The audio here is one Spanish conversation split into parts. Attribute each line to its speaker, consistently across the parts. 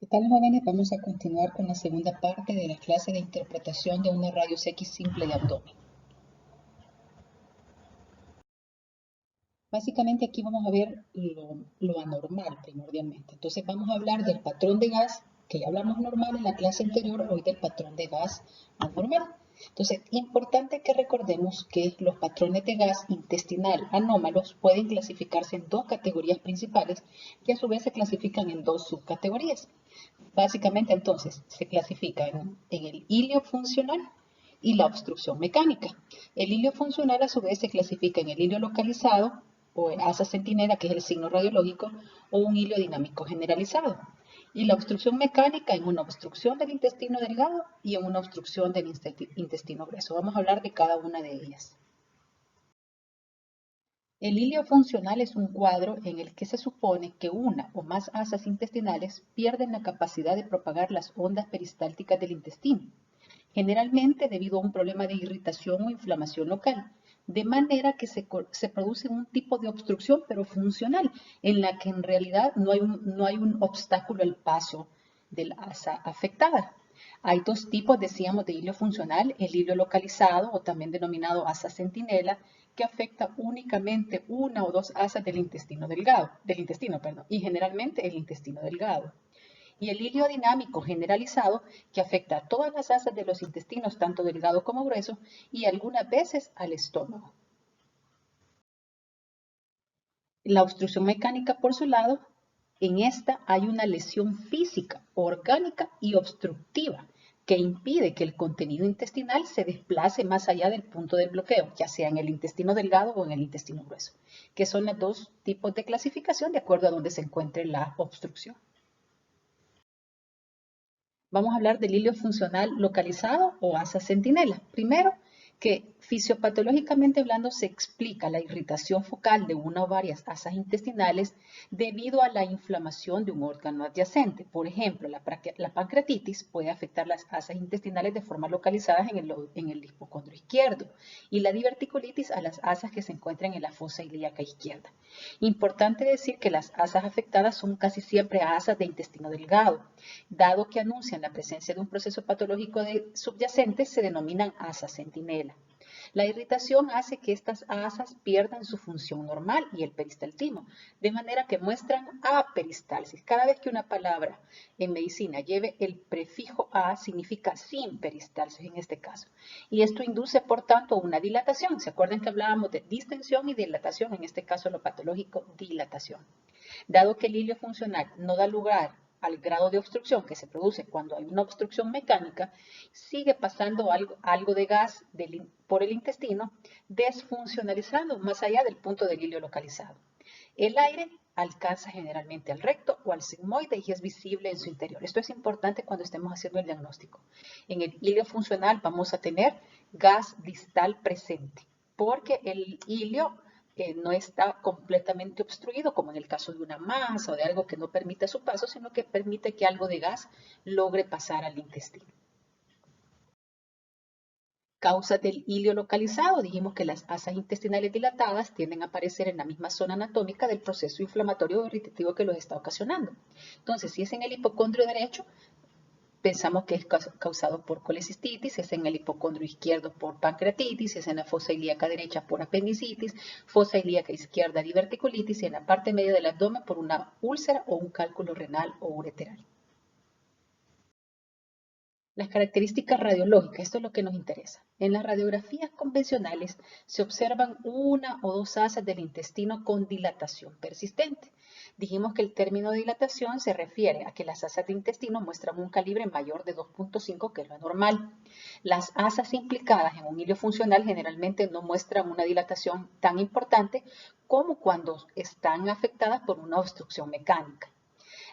Speaker 1: ¿Qué tal, jóvenes? Vamos a continuar con la segunda parte de la clase de interpretación de una rayos X simple de abdomen. Básicamente aquí vamos a ver lo anormal primordialmente. Entonces vamos a hablar del patrón de gas, que ya hablamos normal en la clase anterior, hoy del patrón de gas anormal. Entonces, importante que recordemos que los patrones de gas intestinal anómalos pueden clasificarse en dos categorías principales, que a su vez se clasifican en dos subcategorías. Básicamente, entonces, se clasifica en el hilio funcional y la obstrucción mecánica. El hilio funcional, a su vez, se clasifica en el hilio localizado, o asa centinela, que es el signo radiológico, o un hilio dinámico generalizado. Y la obstrucción mecánica en una obstrucción del intestino delgado y en una obstrucción del intestino grueso. Vamos a hablar de cada una de ellas. El hilio funcional es un cuadro en el que se supone que una o más asas intestinales pierden la capacidad de propagar las ondas peristálticas del intestino, generalmente debido a un problema de irritación o inflamación local, de manera que se produce un tipo de obstrucción, pero funcional, en la que en realidad no hay un obstáculo al paso de la asa afectada. Hay dos tipos, decíamos, de hilio funcional: el hilio localizado, o también denominado asa centinela, que afecta únicamente una o dos asas del intestino delgado, y generalmente el intestino delgado. Y el hilio dinámico generalizado, que afecta a todas las asas de los intestinos, tanto delgado como grueso, y algunas veces al estómago. La obstrucción mecánica, por su lado, en esta hay una lesión física, orgánica y obstructiva que impide que el contenido intestinal se desplace más allá del punto del bloqueo, ya sea en el intestino delgado o en el intestino grueso, que son los dos tipos de clasificación de acuerdo a donde se encuentre la obstrucción. Vamos a hablar del hilio funcional localizado o asa centinela. Primero, que fisiopatológicamente hablando se explica la irritación focal de una o varias asas intestinales debido a la inflamación de un órgano adyacente. Por ejemplo, la pancreatitis puede afectar las asas intestinales de forma localizada en el hipocondrio izquierdo, y la diverticulitis a las asas que se encuentran en la fosa ilíaca izquierda. Importante decir que las asas afectadas son casi siempre asas de intestino delgado, dado que anuncian la presencia de un proceso patológico subyacente, se denominan asas centinela. La irritación hace que estas asas pierdan su función normal y el peristaltismo, de manera que muestran aperistalsis. Cada vez que una palabra en medicina lleve el prefijo a, significa sin peristalsis en este caso. Y esto induce, por tanto, una dilatación. ¿Se acuerdan que hablábamos de distensión y dilatación? En este caso, lo patológico, dilatación. Dado que el hilio funcional no da lugar al grado de obstrucción que se produce cuando hay una obstrucción mecánica, sigue pasando algo de gas por el intestino, desfuncionalizando más allá del punto del hilio localizado. El aire alcanza generalmente al recto o al sigmoide y es visible en su interior. Esto es importante cuando estemos haciendo el diagnóstico. En el hilio funcional vamos a tener gas distal presente, porque el hilio no está completamente obstruido, como en el caso de una masa o de algo que no permite su paso, sino que permite que algo de gas logre pasar al intestino. Causas del hilio localizado: dijimos que las asas intestinales dilatadas tienden a aparecer en la misma zona anatómica del proceso inflamatorio o irritativo que los está ocasionando. Entonces, si es en el hipocondrio derecho, pensamos que es causado por colecistitis; si es en el hipocondrio izquierdo, por pancreatitis; si es en la fosa ilíaca derecha, por apendicitis; fosa ilíaca izquierda, diverticulitis; y en la parte media del abdomen, por una úlcera o un cálculo renal o ureteral. Las características radiológicas, esto es lo que nos interesa. En las radiografías convencionales se observan una o dos asas del intestino con dilatación persistente. Dijimos que el término dilatación se refiere a que las asas de intestino muestran un calibre mayor de 2.5, que es lo normal. Las asas implicadas en un hilio funcional generalmente no muestran una dilatación tan importante como cuando están afectadas por una obstrucción mecánica.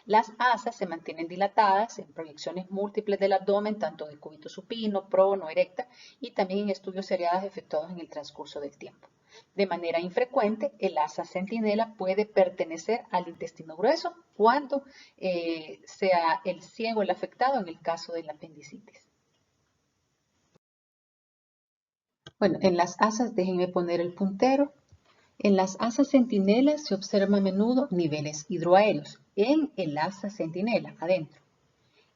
Speaker 1: Las asas se mantienen dilatadas en proyecciones múltiples del abdomen, tanto de cúbito supino, prono, erecta, y también en estudios seriados efectuados en el transcurso del tiempo. De manera infrecuente, el asa centinela puede pertenecer al intestino grueso cuando sea el ciego el afectado en el caso de la apendicitis. Bueno, en las asas, déjenme poner el puntero. En las asas centinelas se observa a menudo niveles hidroaéreos en el asa centinela, adentro.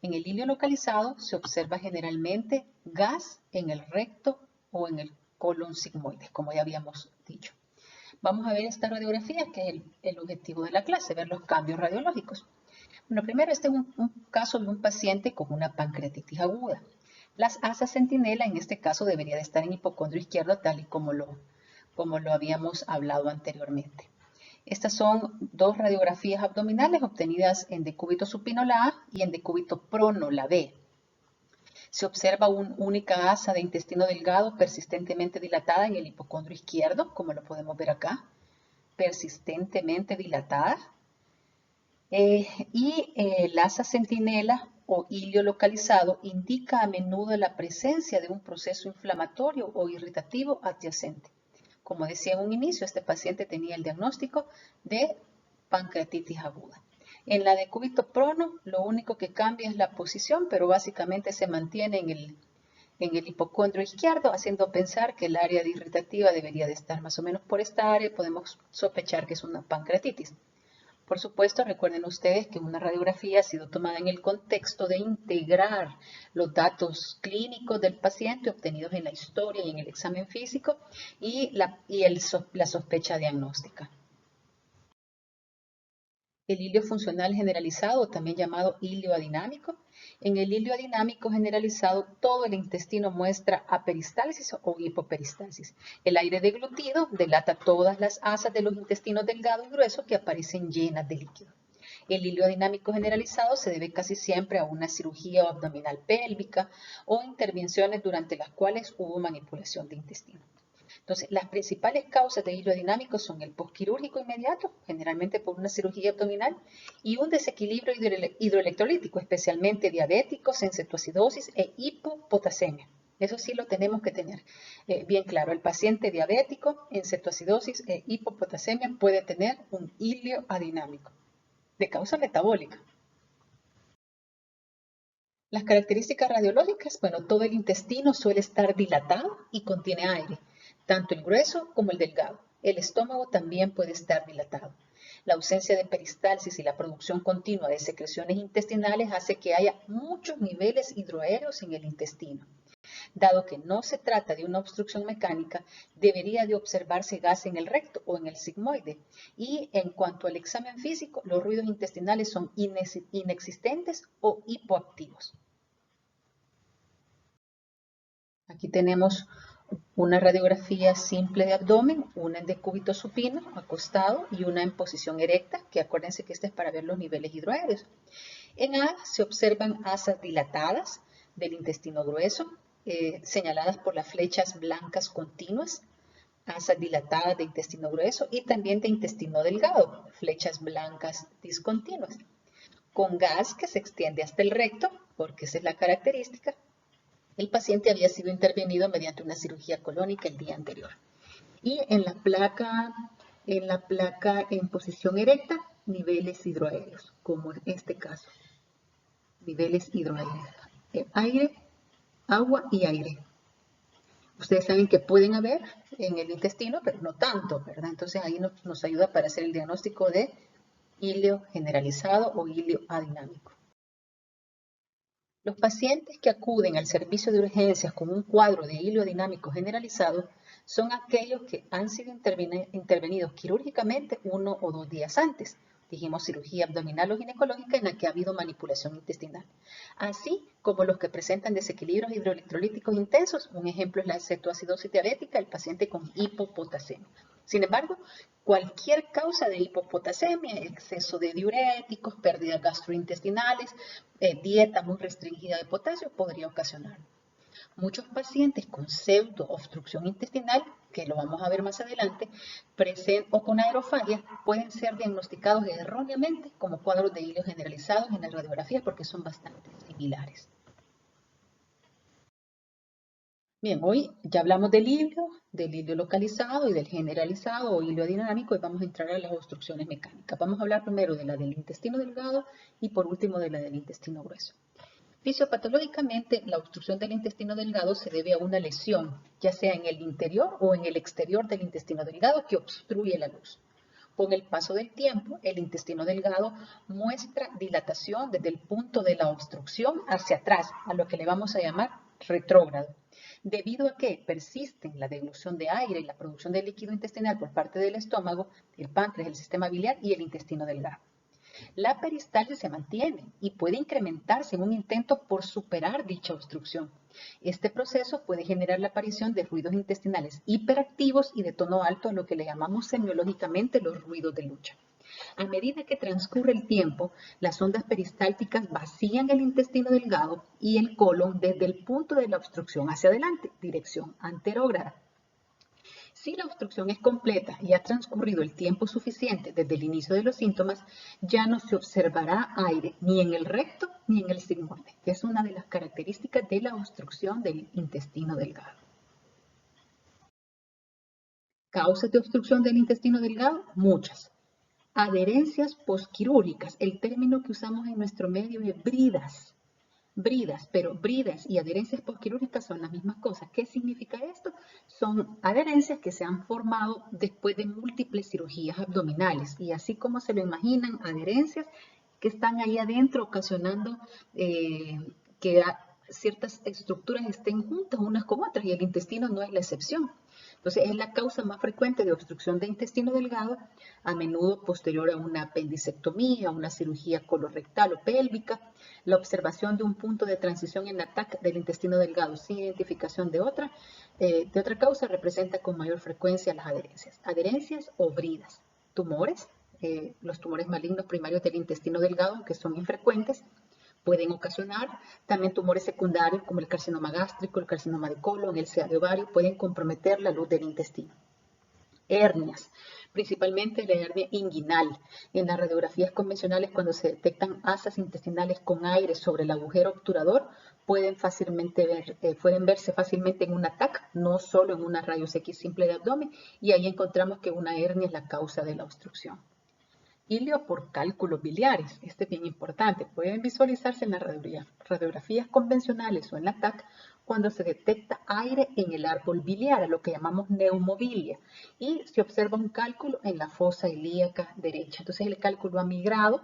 Speaker 1: En el ilio localizado se observa generalmente gas en el recto o en el colon sigmoide, como ya habíamos dicho. Vamos a ver esta radiografía, que es el objetivo de la clase, ver los cambios radiológicos. Bueno, primero este es un caso de un paciente con una pancreatitis aguda. Las asas centinela en este caso debería de estar en hipocondrio izquierdo, tal y como lo habíamos hablado anteriormente. Estas son dos radiografías abdominales obtenidas en decúbito supino la A y en decúbito prono la B. Se observa una única asa de intestino delgado persistentemente dilatada en el hipocondrio izquierdo, como lo podemos ver acá, persistentemente dilatada. El asa centinela o ilio localizado indica a menudo la presencia de un proceso inflamatorio o irritativo adyacente. Como decía en un inicio, este paciente tenía el diagnóstico de pancreatitis aguda. En la decúbito prono, lo único que cambia es la posición, pero básicamente se mantiene en el hipocondrio izquierdo, haciendo pensar que el área de irritativa debería de estar más o menos por esta área. Podemos sospechar que es una pancreatitis. Por supuesto, recuerden ustedes que una radiografía ha sido tomada en el contexto de integrar los datos clínicos del paciente obtenidos en la historia y en el examen físico y la sospecha diagnóstica. El ilio funcional generalizado, también llamado ilio adinámico. En el ilio adinámico generalizado, todo el intestino muestra aperistalsis o hipoperistalsis. El aire deglutido delata todas las asas de los intestinos delgado y grueso que aparecen llenas de líquido. El ilio adinámico generalizado se debe casi siempre a una cirugía abdominal pélvica o intervenciones durante las cuales hubo manipulación de intestino. Entonces, las principales causas de ilio adinámico son el posquirúrgico inmediato, generalmente por una cirugía abdominal, y un desequilibrio hidroelectrolítico, especialmente diabéticos, en cetoacidosis e hipopotasemia. Eso sí lo tenemos que tener bien claro. El paciente diabético en cetoacidosis e hipopotasemia puede tener un ilio adinámico de causa metabólica. Las características radiológicas, bueno, todo el intestino suele estar dilatado y contiene aire, tanto el grueso como el delgado. El estómago también puede estar dilatado. La ausencia de peristalsis y la producción continua de secreciones intestinales hace que haya muchos niveles hidroaéreos en el intestino. Dado que no se trata de una obstrucción mecánica, debería de observarse gas en el recto o en el sigmoide. Y en cuanto al examen físico, los ruidos intestinales son inexistentes o hipoactivos. Aquí tenemos una radiografía simple de abdomen, una en decúbito supino, acostado, y una en posición erecta, que acuérdense que esta es para ver los niveles hidroaéreos. En A se observan asas dilatadas del intestino grueso, señaladas por las flechas blancas continuas, asas dilatadas de intestino grueso y también de intestino delgado, flechas blancas discontinuas, con gas que se extiende hasta el recto, porque esa es la característica. El paciente había sido intervenido mediante una cirugía colónica el día anterior. Y en la placa en posición erecta, niveles hidroaéreos, como en este caso. Niveles hidroaéreos. Aire, agua y aire. Ustedes saben que pueden haber en el intestino, pero no tanto, ¿verdad? Entonces ahí nos ayuda para hacer el diagnóstico de ilio generalizado o ilio adinámico. Los pacientes que acuden al servicio de urgencias con un cuadro de ilio adinámico generalizado son aquellos que han sido intervenidos quirúrgicamente 1 o 2 días antes. Dijimos cirugía abdominal o ginecológica en la que ha habido manipulación intestinal. Así como los que presentan desequilibrios hidroelectrolíticos intensos, un ejemplo es la cetoacidosis diabética, el paciente con hipopotasemia. Sin embargo, cualquier causa de hipopotasemia, exceso de diuréticos, pérdidas gastrointestinales, dieta muy restringida de potasio podría ocasionarlo. Muchos pacientes con pseudo-obstrucción intestinal, que lo vamos a ver más adelante, o con aerofagia, pueden ser diagnosticados erróneamente como cuadros de ilio generalizados en la radiografía porque son bastante similares. Bien, hoy ya hablamos del ilio localizado y del generalizado o ilio adinámico y vamos a entrar a las obstrucciones mecánicas. Vamos a hablar primero de la del intestino delgado y por último de la del intestino grueso. Fisiopatológicamente, la obstrucción del intestino delgado se debe a una lesión, ya sea en el interior o en el exterior del intestino delgado que obstruye la luz. Con el paso del tiempo, el intestino delgado muestra dilatación desde el punto de la obstrucción hacia atrás, a lo que le vamos a llamar retrógrado, debido a que persisten la deglución de aire y la producción de líquido intestinal por parte del estómago, el páncreas, el sistema biliar y el intestino delgado. La peristalsis se mantiene y puede incrementarse en un intento por superar dicha obstrucción. Este proceso puede generar la aparición de ruidos intestinales hiperactivos y de tono alto, a lo que le llamamos semiológicamente los ruidos de lucha. A medida que transcurre el tiempo, las ondas peristálticas vacían el intestino delgado y el colon desde el punto de la obstrucción hacia adelante, dirección anterógrada. Si la obstrucción es completa y ha transcurrido el tiempo suficiente desde el inicio de los síntomas, ya no se observará aire ni en el recto ni en el sigmoide, que es una de las características de la obstrucción del intestino delgado. ¿Causas de obstrucción del intestino delgado? Muchas. Adherencias posquirúrgicas, el término que usamos en nuestro medio es bridas. Pero bridas y adherencias posquirúrgicas son las mismas cosas. ¿Qué significa esto? Son adherencias que se han formado después de múltiples cirugías abdominales y así como se lo imaginan, adherencias que están ahí adentro ocasionando que ciertas estructuras estén juntas unas con otras y el intestino no es la excepción. Entonces, es la causa más frecuente de obstrucción de intestino delgado, a menudo posterior a una apendicectomía, una cirugía colorectal o pélvica, la observación de un punto de transición en la TAC del intestino delgado sin identificación de otra causa representa con mayor frecuencia las adherencias o bridas, tumores, los tumores malignos primarios del intestino delgado, que son infrecuentes, pueden ocasionar también tumores secundarios como el carcinoma gástrico, el carcinoma de colon, el CA de ovario, pueden comprometer la luz del intestino. Hernias, principalmente la hernia inguinal. En las radiografías convencionales, cuando se detectan asas intestinales con aire sobre el agujero obturador, pueden verse fácilmente en una TAC, no solo en una rayos X simple de abdomen, y ahí encontramos que una hernia es la causa de la obstrucción. Ilio por cálculos biliares, este es bien importante, pueden visualizarse en las radiografías convencionales o en la TAC cuando se detecta aire en el árbol biliar, a lo que llamamos neumobilia, y se observa un cálculo en la fosa ilíaca derecha. Entonces el cálculo ha migrado,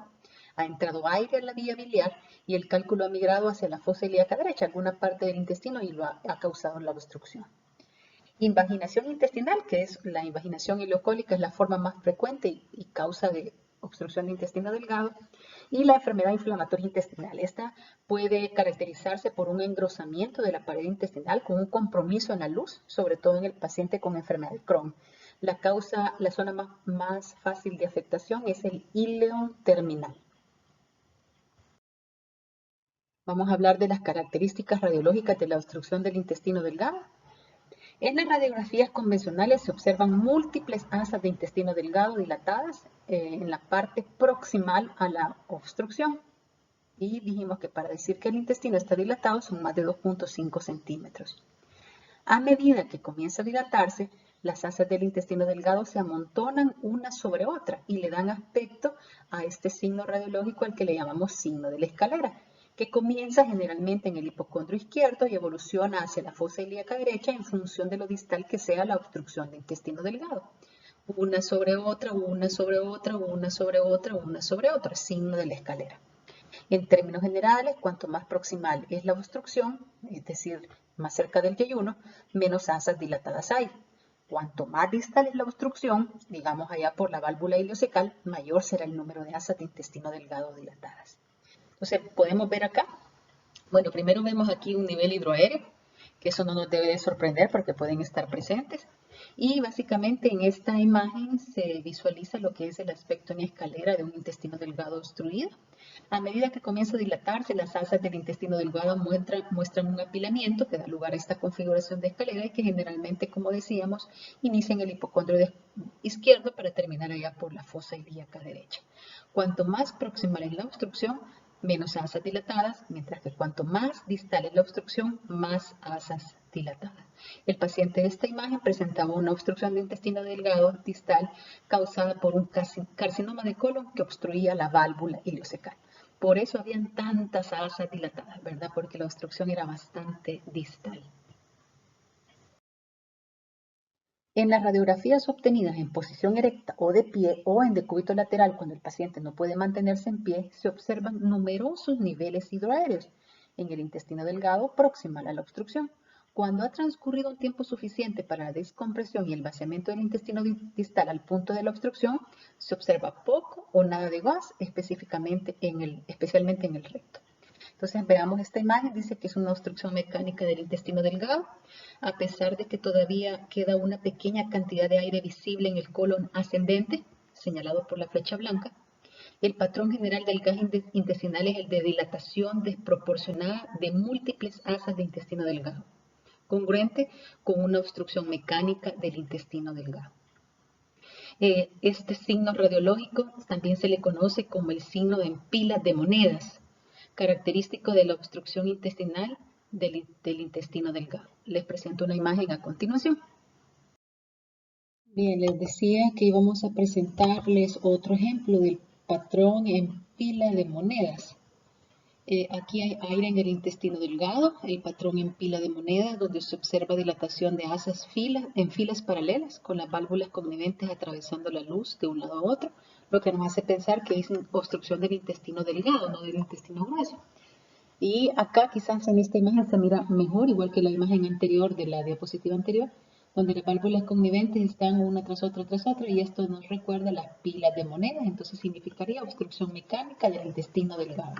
Speaker 1: ha entrado aire en la vía biliar y el cálculo ha migrado hacia la fosa ilíaca derecha, alguna parte del intestino, y lo ha causado la obstrucción. Invaginación intestinal, que es la invaginación ileocólica, es la forma más frecuente y causa de obstrucción de intestino delgado, y la enfermedad inflamatoria intestinal. Esta puede caracterizarse por un engrosamiento de la pared intestinal con un compromiso en la luz, sobre todo en el paciente con enfermedad de Crohn. La zona más fácil de afectación es el íleon terminal. Vamos a hablar de las características radiológicas de la obstrucción del intestino delgado. En las radiografías convencionales se observan múltiples asas de intestino delgado dilatadas en la parte proximal a la obstrucción. Y dijimos que para decir que el intestino está dilatado son más de 2.5 centímetros. A medida que comienza a dilatarse, las asas del intestino delgado se amontonan una sobre otra y le dan aspecto a este signo radiológico al que le llamamos signo de la escalera, que comienza generalmente en el hipocondrio izquierdo y evoluciona hacia la fosa ilíaca derecha en función de lo distal que sea la obstrucción del intestino delgado. Una sobre otra, una sobre otra, una sobre otra, una sobre otra, signo de la escalera. En términos generales, cuanto más proximal es la obstrucción, es decir, más cerca del yeyuno, menos asas dilatadas hay. Cuanto más distal es la obstrucción, digamos allá por la válvula ileocecal, mayor será el número de asas de intestino delgado dilatadas. Entonces, podemos ver acá, bueno, primero vemos aquí un nivel hidroaéreo, que eso no nos debe de sorprender porque pueden estar presentes. Y básicamente en esta imagen se visualiza lo que es el aspecto en escalera de un intestino delgado obstruido. A medida que comienza a dilatarse, las asas del intestino delgado muestran un apilamiento que da lugar a esta configuración de escalera y que generalmente, como decíamos, inicia en el hipocondrio izquierdo para terminar allá por la fosa ilíaca derecha. Cuanto más proximal es la obstrucción, menos asas dilatadas, mientras que cuanto más distal es la obstrucción, más asas dilatadas. El paciente de esta imagen presentaba una obstrucción de intestino delgado distal causada por un carcinoma de colon que obstruía la válvula ileocecal. Por eso habían tantas asas dilatadas, ¿verdad? Porque la obstrucción era bastante distal. En las radiografías obtenidas en posición erecta o de pie o en decúbito lateral cuando el paciente no puede mantenerse en pie, se observan numerosos niveles hidroaéreos en el intestino delgado proximal a la obstrucción. Cuando ha transcurrido un tiempo suficiente para la descompresión y el vaciamiento del intestino distal al punto de la obstrucción, se observa poco o nada de gas, especialmente en el recto. Entonces veamos esta imagen, dice que es una obstrucción mecánica del intestino delgado, a pesar de que todavía queda una pequeña cantidad de aire visible en el colon ascendente, señalado por la flecha blanca. El patrón general del gas intestinal es el de dilatación desproporcionada de múltiples asas de intestino delgado, congruente con una obstrucción mecánica del intestino delgado. Este signo radiológico también se le conoce como el signo de pila de monedas, característico de la obstrucción intestinal del intestino delgado. Les presento una imagen a continuación. Bien, les decía que íbamos a presentarles otro ejemplo del patrón en pila de monedas. Aquí hay aire en el intestino delgado, el patrón en pila de monedas, donde se observa dilatación de asas en filas paralelas, con las válvulas conniventes atravesando la luz de un lado a otro, lo que nos hace pensar que es obstrucción del intestino delgado, no del intestino grueso. Y acá quizás en esta imagen se mira mejor, igual que la imagen anterior de la diapositiva anterior, donde las válvulas conniventes están una tras otra, y esto nos recuerda las pilas de monedas, entonces significaría obstrucción mecánica del intestino delgado.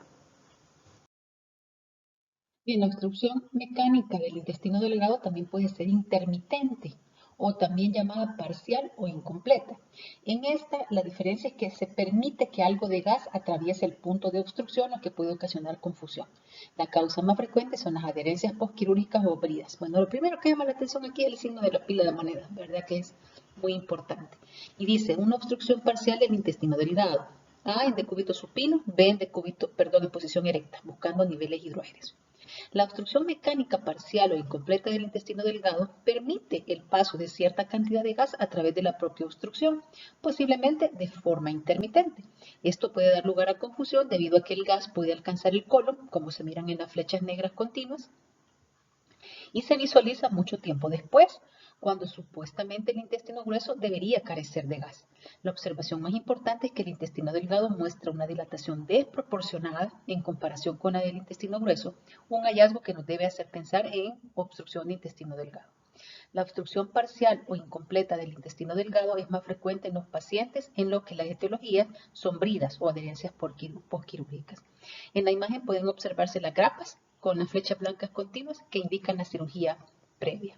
Speaker 1: Bien, la obstrucción mecánica del intestino delgado también puede ser intermitente o también llamada parcial o incompleta. En esta, la diferencia es que se permite que algo de gas atraviese el punto de obstrucción, lo que puede ocasionar confusión. La causa más frecuente son las adherencias postquirúrgicas o bridas. Bueno, lo primero que llama la atención aquí es el signo de la pila de monedas, ¿verdad? Que es muy importante. Y dice, una obstrucción parcial del intestino delgado. A en decúbito supino, B en en posición erecta, buscando niveles hidroaéreos. La obstrucción mecánica parcial o incompleta del intestino delgado permite el paso de cierta cantidad de gas a través de la propia obstrucción, posiblemente de forma intermitente. Esto puede dar lugar a confusión debido a que el gas puede alcanzar el colon, como se miran en las flechas negras continuas, y se visualiza mucho tiempo después, cuando supuestamente el intestino grueso debería carecer de gas. La observación más importante es que el intestino delgado muestra una dilatación desproporcionada en comparación con la del intestino grueso, un hallazgo que nos debe hacer pensar en obstrucción de intestino delgado. La obstrucción parcial o incompleta del intestino delgado es más frecuente en los pacientes en los que las etiologías son bridas o adherencias postquirúrgicas. En la imagen pueden observarse las grapas con las flechas blancas continuas que indican la cirugía previa.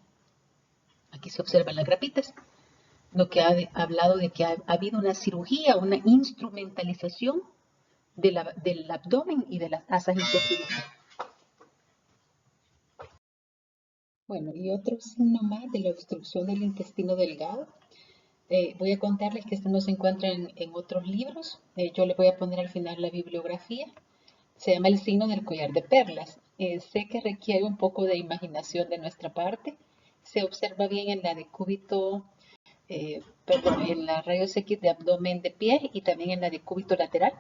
Speaker 1: Aquí se observan las grapitas, lo que ha hablado de que ha habido una cirugía, una instrumentalización del abdomen y de las asas intestinales. Bueno, y otro signo más de la obstrucción del intestino delgado. Voy a contarles que esto no se encuentra en otros libros. Yo les voy a poner al final la bibliografía. Se llama el signo del collar de perlas. Sé que requiere un poco de imaginación de nuestra parte. Se observa bien en la decúbito, en la rayos X de abdomen de pie y también en la decúbito lateral.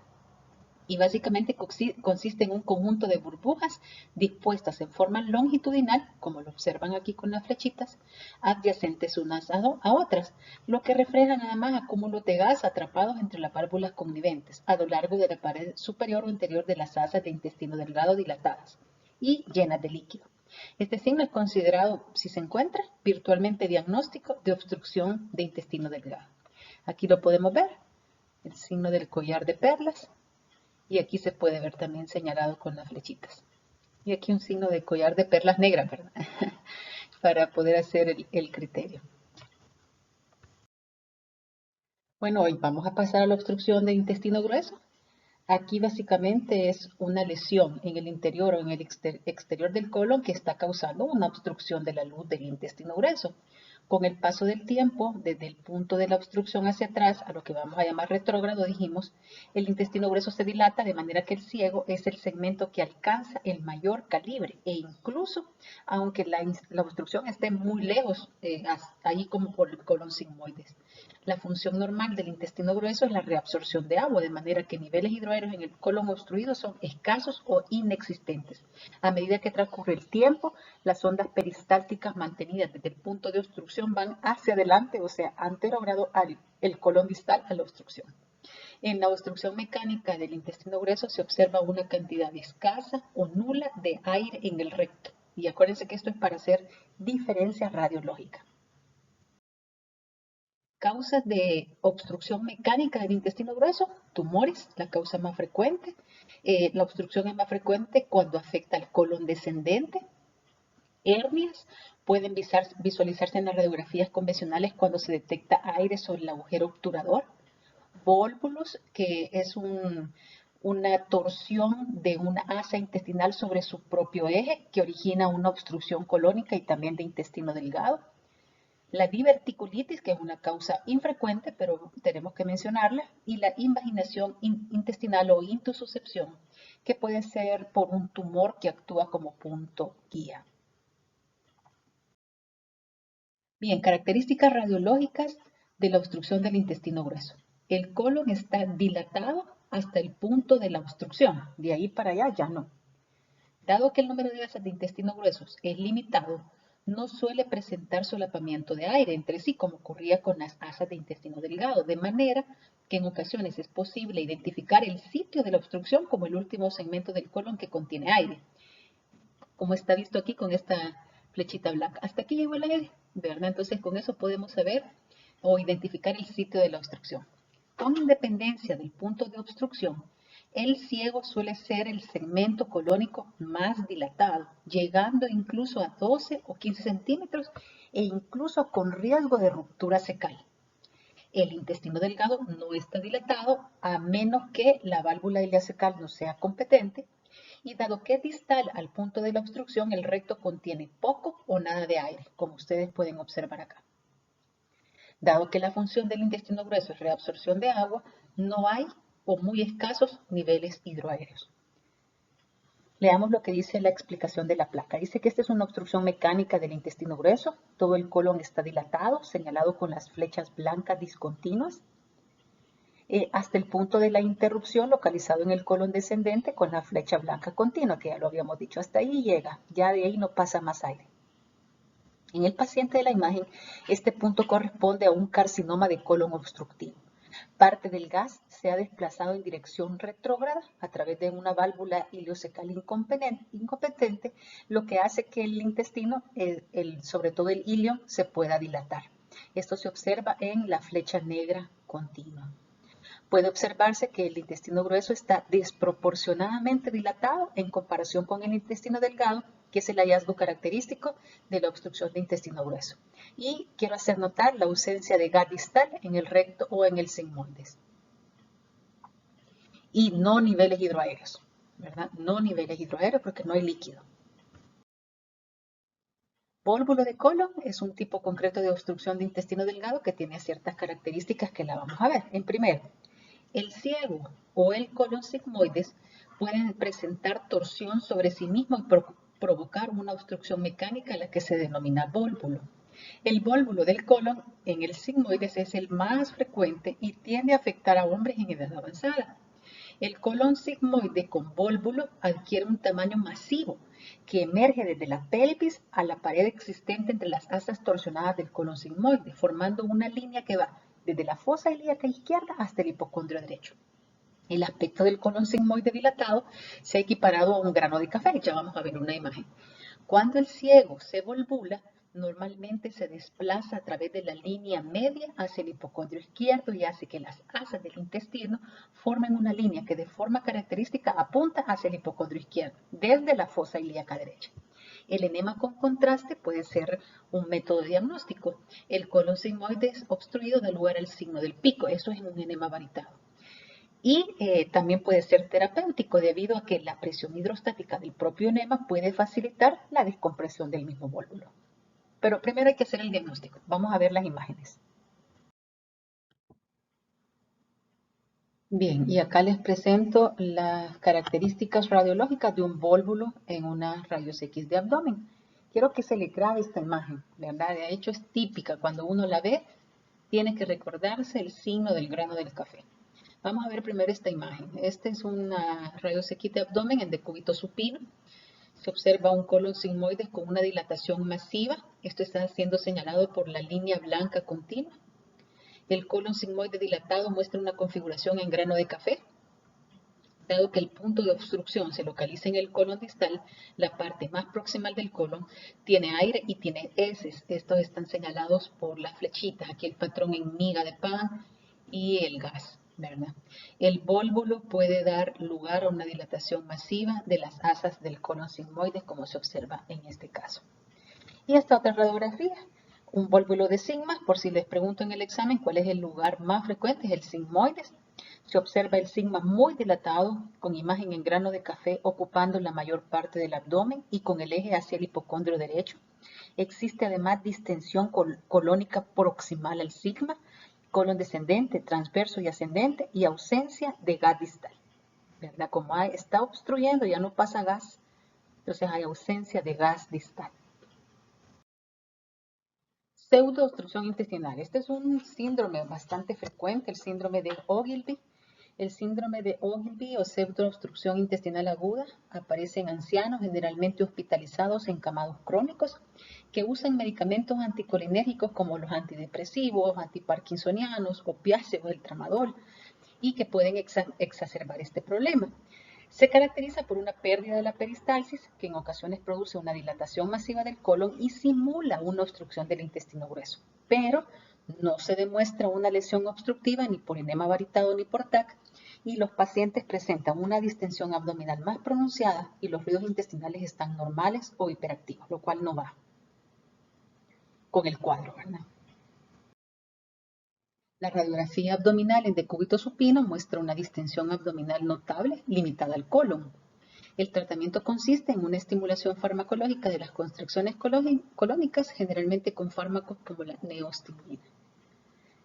Speaker 1: Y básicamente consiste en un conjunto de burbujas dispuestas en forma longitudinal, como lo observan aquí con las flechitas, adyacentes unas a otras, lo que refleja nada más acúmulos de gas atrapados entre las válvulas conniventes a lo largo de la pared superior o interior de las asas de intestino delgado dilatadas y llenas de líquido. Este signo es considerado, si se encuentra, virtualmente diagnóstico de obstrucción de intestino delgado. Aquí lo podemos ver, el signo del collar de perlas. Y aquí se puede ver también señalado con las flechitas. Y aquí un signo de collar de perlas negras, ¿verdad? Para poder hacer el criterio. Bueno, hoy vamos a pasar a la obstrucción del intestino grueso. Aquí básicamente es una lesión en el interior o en el exterior del colon que está causando una obstrucción de la luz del intestino grueso. Con el paso del tiempo, desde el punto de la obstrucción hacia atrás, a lo que vamos a llamar retrógrado, dijimos, el intestino grueso se dilata de manera que el ciego es el segmento que alcanza el mayor calibre e incluso, aunque la obstrucción esté muy lejos, ahí como por el colon sigmoides. La función normal del intestino grueso es la reabsorción de agua, de manera que niveles hidroaéreos en el colon obstruido son escasos o inexistentes. A medida que transcurre el tiempo, las ondas peristálticas mantenidas desde el punto de obstrucción van hacia adelante, o sea, han retrogrado el colon distal a la obstrucción. En la obstrucción mecánica del intestino grueso se observa una cantidad escasa o nula de aire en el recto. Y acuérdense que esto es para hacer diferencia radiológica. Causas de obstrucción mecánica del intestino grueso, tumores, la causa más frecuente. La obstrucción es más frecuente cuando afecta al colon descendente. Hernias pueden visualizarse en las radiografías convencionales cuando se detecta aire sobre el agujero obturador. Vólvulos, que es una torsión de una asa intestinal sobre su propio eje que origina una obstrucción colónica y también de intestino delgado. La diverticulitis, que es una causa infrecuente, pero tenemos que mencionarla, y la invaginación intestinal o intussuscepción, que puede ser por un tumor que actúa como punto guía. Bien, características radiológicas de la obstrucción del intestino grueso. El colon está dilatado hasta el punto de la obstrucción, de ahí para allá ya no. Dado que el número de asas de intestino gruesos es limitado, no suele presentar solapamiento de aire entre sí, como ocurría con las asas de intestino delgado, de manera que en ocasiones es posible identificar el sitio de la obstrucción como el último segmento del colon que contiene aire, como está visto aquí con esta flechita blanca. Hasta aquí llegó el aire, ¿verdad? Entonces con eso podemos saber o identificar el sitio de la obstrucción. Con independencia del punto de obstrucción, el ciego suele ser el segmento colónico más dilatado, llegando incluso a 12 o 15 centímetros e incluso con riesgo de ruptura cecal. El intestino delgado no está dilatado a menos que la válvula ileocecal no sea competente, y dado que es distal al punto de la obstrucción, el recto contiene poco o nada de aire, como ustedes pueden observar acá. Dado que la función del intestino grueso es reabsorción de agua, no hay o muy escasos niveles hidroaéreos. Leamos lo que dice la explicación de la placa. Dice que esta es una obstrucción mecánica del intestino grueso. Todo el colon está dilatado, señalado con las flechas blancas discontinuas, hasta el punto de la interrupción localizado en el colon descendente con la flecha blanca continua, que ya lo habíamos dicho. Hasta ahí llega, ya de ahí no pasa más aire. En el paciente de la imagen, este punto corresponde a un carcinoma de colon obstructivo. Parte del gas se ha desplazado en dirección retrógrada a través de una válvula ileocecal incompetente, lo que hace que el intestino, sobre todo el ilio, se pueda dilatar. Esto se observa en la flecha negra continua. Puede observarse que el intestino grueso está desproporcionadamente dilatado en comparación con el intestino delgado, que es el hallazgo característico de la obstrucción de intestino grueso. Y quiero hacer notar la ausencia de gas distal en el recto o en el sigmoides. Y no niveles hidroaéreos, ¿verdad? No niveles hidroaéreos porque no hay líquido. Vólvulo de colon es un tipo concreto de obstrucción de intestino delgado que tiene ciertas características que la vamos a ver. En primero, el ciego o el colon sigmoides pueden presentar torsión sobre sí mismo y provocar una obstrucción mecánica, la que se denomina vólvulo. El vólvulo del colon en el sigmoides es el más frecuente y tiende a afectar a hombres en edad avanzada. El colon sigmoide con vólvulo adquiere un tamaño masivo que emerge desde la pelvis a la pared existente entre las asas torsionadas del colon sigmoide, formando una línea que va desde la fosa ilíaca izquierda hasta el hipocondrio derecho. El aspecto del colon sigmoide dilatado se ha equiparado a un grano de café. Ya vamos a ver una imagen. Cuando el ciego se volvula, normalmente se desplaza a través de la línea media hacia el hipocondrio izquierdo y hace que las asas del intestino formen una línea que de forma característica apunta hacia el hipocondrio izquierdo, desde la fosa ilíaca derecha. El enema con contraste puede ser un método diagnóstico. El colon sigmoide obstruido da lugar al signo del pico. Eso es un enema varitado. Y también puede ser terapéutico debido a que la presión hidrostática del propio enema puede facilitar la descompresión del mismo vólvulo. Pero primero hay que hacer el diagnóstico. Vamos a ver las imágenes. Bien, y acá les presento las características radiológicas de un vólvulo en una rayos X de abdomen. Quiero que se le grabe esta imagen, ¿verdad? De hecho es típica. Cuando uno la ve, tiene que recordarse el signo del grano del café. Vamos a ver primero esta imagen. Esta es una rayos X de abdomen en decúbito supino. Se observa un colon sigmoide con una dilatación masiva. Esto está siendo señalado por la línea blanca continua. El colon sigmoide dilatado muestra una configuración en grano de café. Dado que el punto de obstrucción se localiza en el colon distal, la parte más proximal del colon tiene aire y tiene heces. Estos están señalados por las flechitas. Aquí el patrón en miga de pan y el gas, ¿verdad? El vólvulo puede dar lugar a una dilatación masiva de las asas del colon sigmoide, como se observa en este caso. Y esta otra radiografía, un vólvulo de sigma, por si les pregunto en el examen cuál es el lugar más frecuente, es el sigmoide. Se observa el sigma muy dilatado, con imagen en grano de café ocupando la mayor parte del abdomen y con el eje hacia el hipocondrio derecho. Existe además distensión colónica proximal al sigma, colon descendente, transverso y ascendente, y ausencia de gas distal, ¿verdad? Como está obstruyendo, ya no pasa gas, entonces hay ausencia de gas distal. Pseudoobstrucción intestinal. Este es un síndrome bastante frecuente, el síndrome de Ogilvy. El síndrome de Ogilvy o pseudoobstrucción intestinal aguda aparece en ancianos generalmente hospitalizados encamados crónicos que usan medicamentos anticolinérgicos como los antidepresivos, antiparkinsonianos, opiáceos, el tramadol, y que pueden exacerbar este problema. Se caracteriza por una pérdida de la peristalsis, que en ocasiones produce una dilatación masiva del colon y simula una obstrucción del intestino grueso, pero no se demuestra una lesión obstructiva ni por enema varitado ni por TAC, y los pacientes presentan una distensión abdominal más pronunciada y los ruidos intestinales están normales o hiperactivos, lo cual no va con el cuadro, ¿verdad? La radiografía abdominal en decúbito supino muestra una distensión abdominal notable limitada al colon. El tratamiento consiste en una estimulación farmacológica de las constricciones colónicas, generalmente con fármacos como la neostimulina.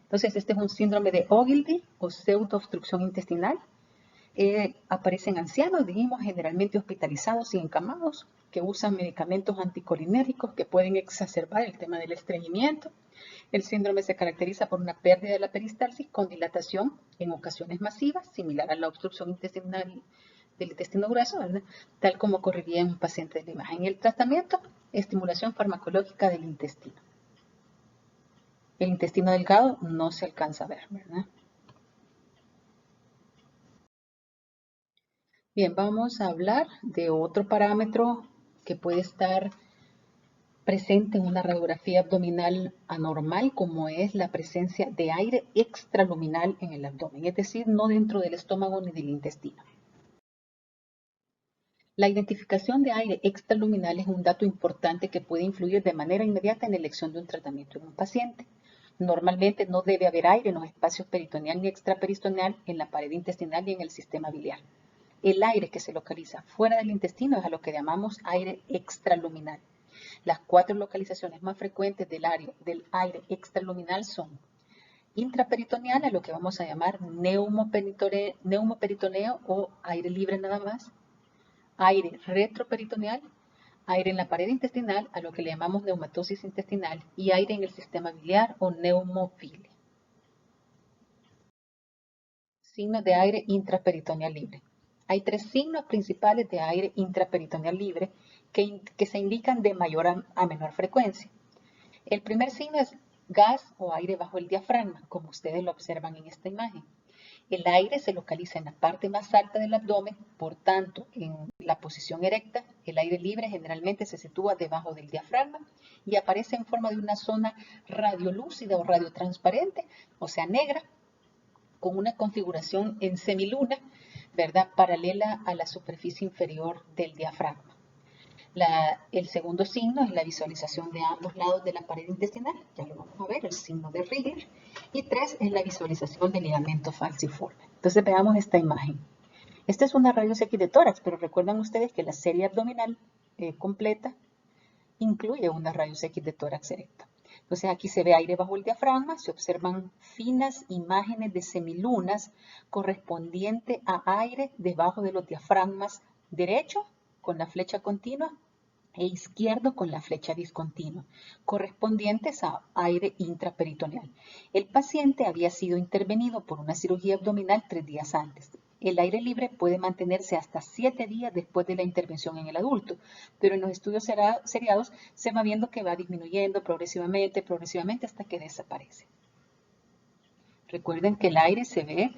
Speaker 1: Entonces, este es un síndrome de Ogilvy o pseudoobstrucción intestinal. Aparecen ancianos, dijimos, generalmente hospitalizados y encamados, que usan medicamentos anticolinérgicos que pueden exacerbar el tema del estreñimiento. El síndrome se caracteriza por una pérdida de la peristalsis con dilatación en ocasiones masivas, similar a la obstrucción intestinal del intestino grueso, ¿verdad? Tal como ocurriría en un paciente de la imagen. El tratamiento, estimulación farmacológica del intestino. El intestino delgado no se alcanza a ver, ¿verdad? Bien, vamos a hablar de otro parámetro que puede estar presente en una radiografía abdominal anormal, como es la presencia de aire extraluminal en el abdomen, es decir, no dentro del estómago ni del intestino. La identificación de aire extraluminal es un dato importante que puede influir de manera inmediata en la elección de un tratamiento en un paciente. Normalmente no debe haber aire en los espacios peritoneal ni extraperitoneal, en la pared intestinal y en el sistema biliar. El aire que se localiza fuera del intestino es a lo que llamamos aire extraluminal. Las 4 localizaciones más frecuentes del aire extraluminal son intraperitoneal, a lo que vamos a llamar neumoperitoneo o aire libre nada más, aire retroperitoneal, aire en la pared intestinal, a lo que le llamamos neumatosis intestinal, y aire en el sistema biliar o neumofilia. Signos de aire intraperitoneal libre. Hay 3 signos principales de aire intraperitoneal libre que se indican de mayor a menor frecuencia. El primer signo es gas o aire bajo el diafragma, como ustedes lo observan en esta imagen. El aire se localiza en la parte más alta del abdomen, por tanto, en la posición erecta, el aire libre generalmente se sitúa debajo del diafragma y aparece en forma de una zona radiolúcida o radiotransparente, o sea, negra, con una configuración en semiluna, ¿verdad?, paralela a la superficie inferior del diafragma. El segundo signo es la visualización de ambos lados de la pared intestinal, ya lo vamos a ver, el signo de Rigler. Y 3 es la visualización del ligamento falciforme. Entonces veamos esta imagen. Esta es una rayos X de tórax, pero recuerdan ustedes que la serie abdominal completa incluye una rayos X de tórax erecta. Entonces aquí se ve aire bajo el diafragma, se observan finas imágenes de semilunas correspondiente a aire debajo de los diafragmas derecho con la flecha continua e izquierdo con la flecha discontinua, correspondientes a aire intraperitoneal. El paciente había sido intervenido por una cirugía abdominal 3 días antes. El aire libre puede mantenerse hasta 7 días después de la intervención en el adulto, pero en los estudios seriados se va viendo que va disminuyendo progresivamente hasta que desaparece. Recuerden que el aire se ve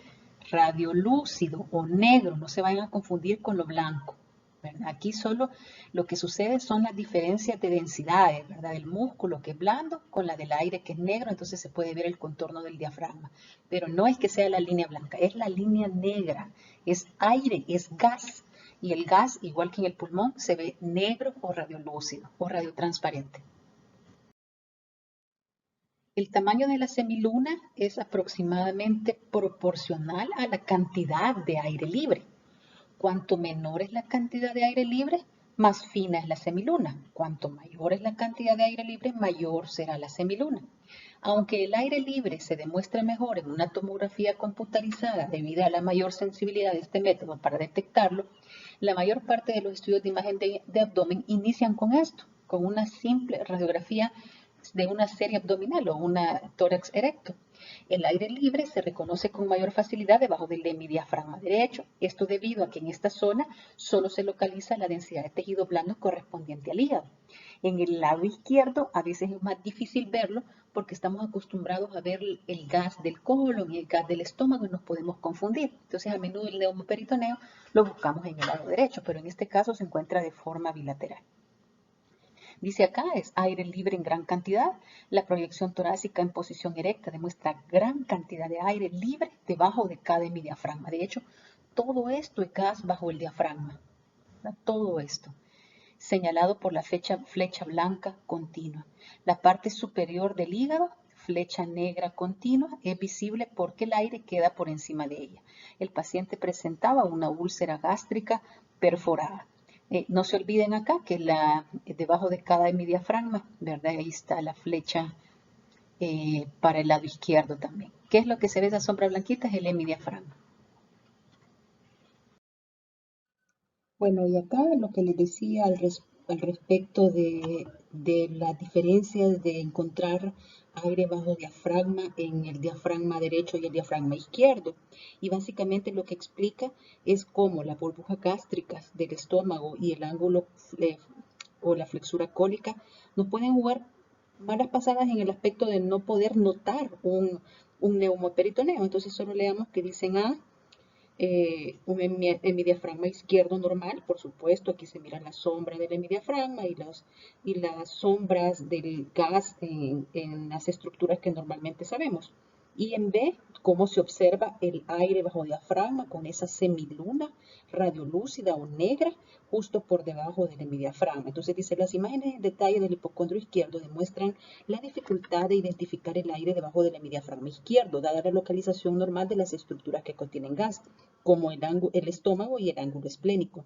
Speaker 1: radiolúcido o negro, no se vayan a confundir con lo blanco, ¿verdad? Aquí solo lo que sucede son las diferencias de densidades, ¿verdad? Del músculo que es blando con la del aire que es negro, entonces se puede ver el contorno del diafragma. Pero no es que sea la línea blanca, es la línea negra, es aire, es gas. Y el gas, igual que en el pulmón, se ve negro o radiolúcido o radiotransparente. El tamaño de la semiluna es aproximadamente proporcional a la cantidad de aire libre. Cuanto menor es la cantidad de aire libre, más fina es la semiluna. Cuanto mayor es la cantidad de aire libre, mayor será la semiluna. Aunque el aire libre se demuestra mejor en una tomografía computarizada debido a la mayor sensibilidad de este método para detectarlo, la mayor parte de los estudios de imagen de abdomen inician con esto, con una simple radiografía de una serie abdominal o una tórax erecto. El aire libre se reconoce con mayor facilidad debajo del hemidiafragma derecho. Esto debido a que en esta zona solo se localiza la densidad de tejido blando correspondiente al hígado. En el lado izquierdo a veces es más difícil verlo porque estamos acostumbrados a ver el gas del colon y el gas del estómago y nos podemos confundir. Entonces a menudo el neumoperitoneo lo buscamos en el lado derecho, pero en este caso se encuentra de forma bilateral. Dice acá, es aire libre en gran cantidad. La proyección torácica en posición erecta demuestra gran cantidad de aire libre debajo de cada hemidiafragma. De hecho, todo esto es gas bajo el diafragma. Todo esto. Señalado por la flecha blanca continua. La parte superior del hígado, flecha negra continua, es visible porque el aire queda por encima de ella. El paciente presentaba una úlcera gástrica perforada. No se olviden acá que debajo de cada hemidiafragma, ¿verdad? Ahí está la flecha para el lado izquierdo también. ¿Qué es lo que se ve esa sombra blanquita? Es el hemidiafragma. Bueno, y acá lo que les decía al respecto de las diferencias de encontrar aire bajo diafragma en el diafragma derecho y el diafragma izquierdo. Y básicamente lo que explica es cómo las burbujas gástricas del estómago y el ángulo o la flexura cólica no pueden jugar malas pasadas en el aspecto de no poder notar un neumoperitoneo. Entonces solo leamos que dicen un hemidiafragma izquierdo normal, por supuesto, aquí se mira la sombra del hemidiafragma y las sombras del gas en las estructuras que normalmente sabemos. Y en B, cómo se observa el aire bajo diafragma con esa semiluna radiolúcida o negra justo por debajo del hemidiafragma. Entonces dice, las imágenes en detalle del hipocondrio izquierdo demuestran la dificultad de identificar el aire debajo del hemidiafragma izquierdo, dada la localización normal de las estructuras que contienen gas, como el estómago y el ángulo esplénico.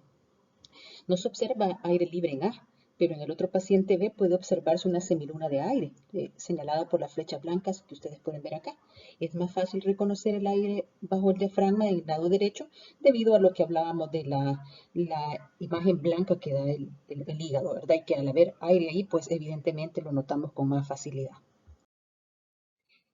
Speaker 1: No se observa aire libre en A, pero en el otro paciente B puede observarse una semiluna de aire, señalada por las flechas blancas que ustedes pueden ver acá. Es más fácil reconocer el aire bajo el diafragma en el lado derecho debido a lo que hablábamos de la imagen blanca que da el hígado, ¿verdad? Y que al haber aire ahí, pues evidentemente lo notamos con más facilidad.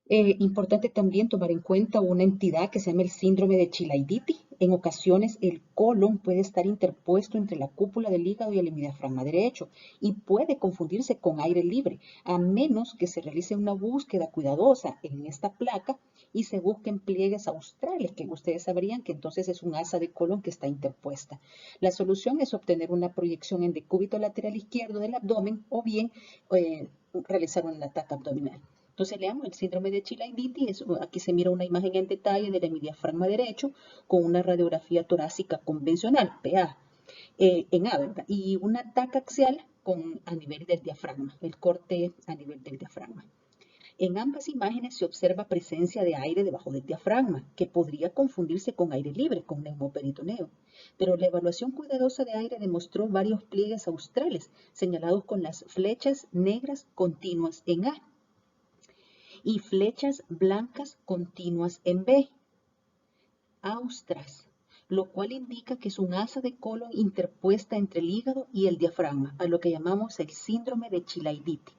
Speaker 1: Importante también tomar en cuenta una entidad que se llama el síndrome de Chilaiditi. En ocasiones el colon puede estar interpuesto entre la cúpula del hígado y el hemidiafragma derecho y puede confundirse con aire libre, a menos que se realice una búsqueda cuidadosa en esta placa y se busquen pliegues australes, que ustedes sabrían que entonces es un asa de colon que está interpuesta. La solución es obtener una proyección en decúbito lateral izquierdo del abdomen o bien realizar un ataque abdominal. Entonces leamos el síndrome de Chilaiditi. Aquí se mira una imagen en detalle del hemidiafragma derecho con una radiografía torácica convencional, PA, en A, ¿verdad? Y una taca axial a nivel del diafragma, el corte a nivel del diafragma. En ambas imágenes se observa presencia de aire debajo del diafragma, que podría confundirse con aire libre, con neumoperitoneo. Pero la evaluación cuidadosa de aire demostró varios pliegues australes, señalados con las flechas negras continuas en A y flechas blancas continuas en B. Austras. lo cual indica que es un asa de colon interpuesta entre el hígado y el diafragma, a lo que llamamos el síndrome de Chilaiditi,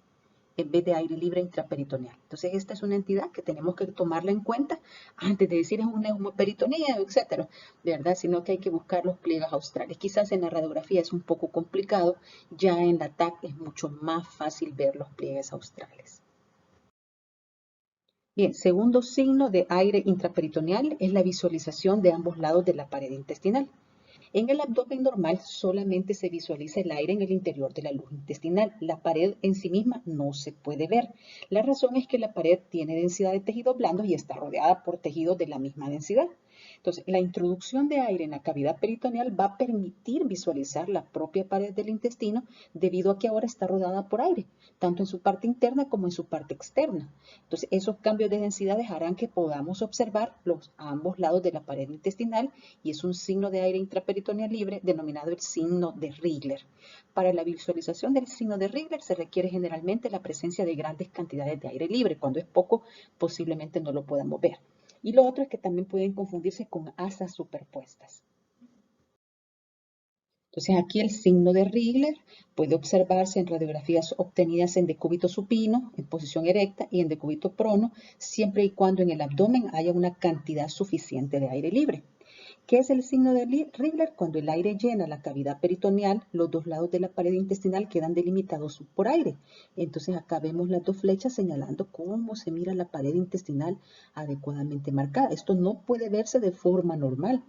Speaker 1: en vez de aire libre intraperitoneal. Entonces, esta es una entidad que tenemos que tomarla en cuenta antes de decir es un neumoperitoneo, etcétera, de verdad, sino que hay que buscar los pliegues australes. Quizás en la radiografía es un poco complicado, ya en la TAC es mucho más fácil ver los pliegues australes. Bien, segundo signo de aire intraperitoneal es la visualización de ambos lados de la pared intestinal. En el abdomen normal solamente se visualiza el aire en el interior de la luz intestinal. La pared en sí misma no se puede ver. La razón es que la pared tiene densidad de tejidos blandos y está rodeada por tejidos de la misma densidad. Entonces, la introducción de aire en la cavidad peritoneal va a permitir visualizar la propia pared del intestino debido a que ahora está rodeada por aire, tanto en su parte interna como en su parte externa. Entonces, esos cambios de densidades harán que podamos observar a ambos lados de la pared intestinal y es un signo de aire intraperitoneal libre denominado el signo de Rigler. Para la visualización del signo de Rigler se requiere generalmente la presencia de grandes cantidades de aire libre. Cuando es poco, posiblemente no lo podamos ver. Y lo otro es que también pueden confundirse con asas superpuestas. Entonces aquí el signo de Rigler puede observarse en radiografías obtenidas en decúbito supino, en posición erecta y en decúbito prono, siempre y cuando en el abdomen haya una cantidad suficiente de aire libre. ¿Qué es el signo de Rigler? Cuando el aire llena la cavidad peritoneal, los dos lados de la pared intestinal quedan delimitados por aire. Entonces acá vemos las dos flechas señalando cómo se mira la pared intestinal adecuadamente marcada. Esto no puede verse de forma normal,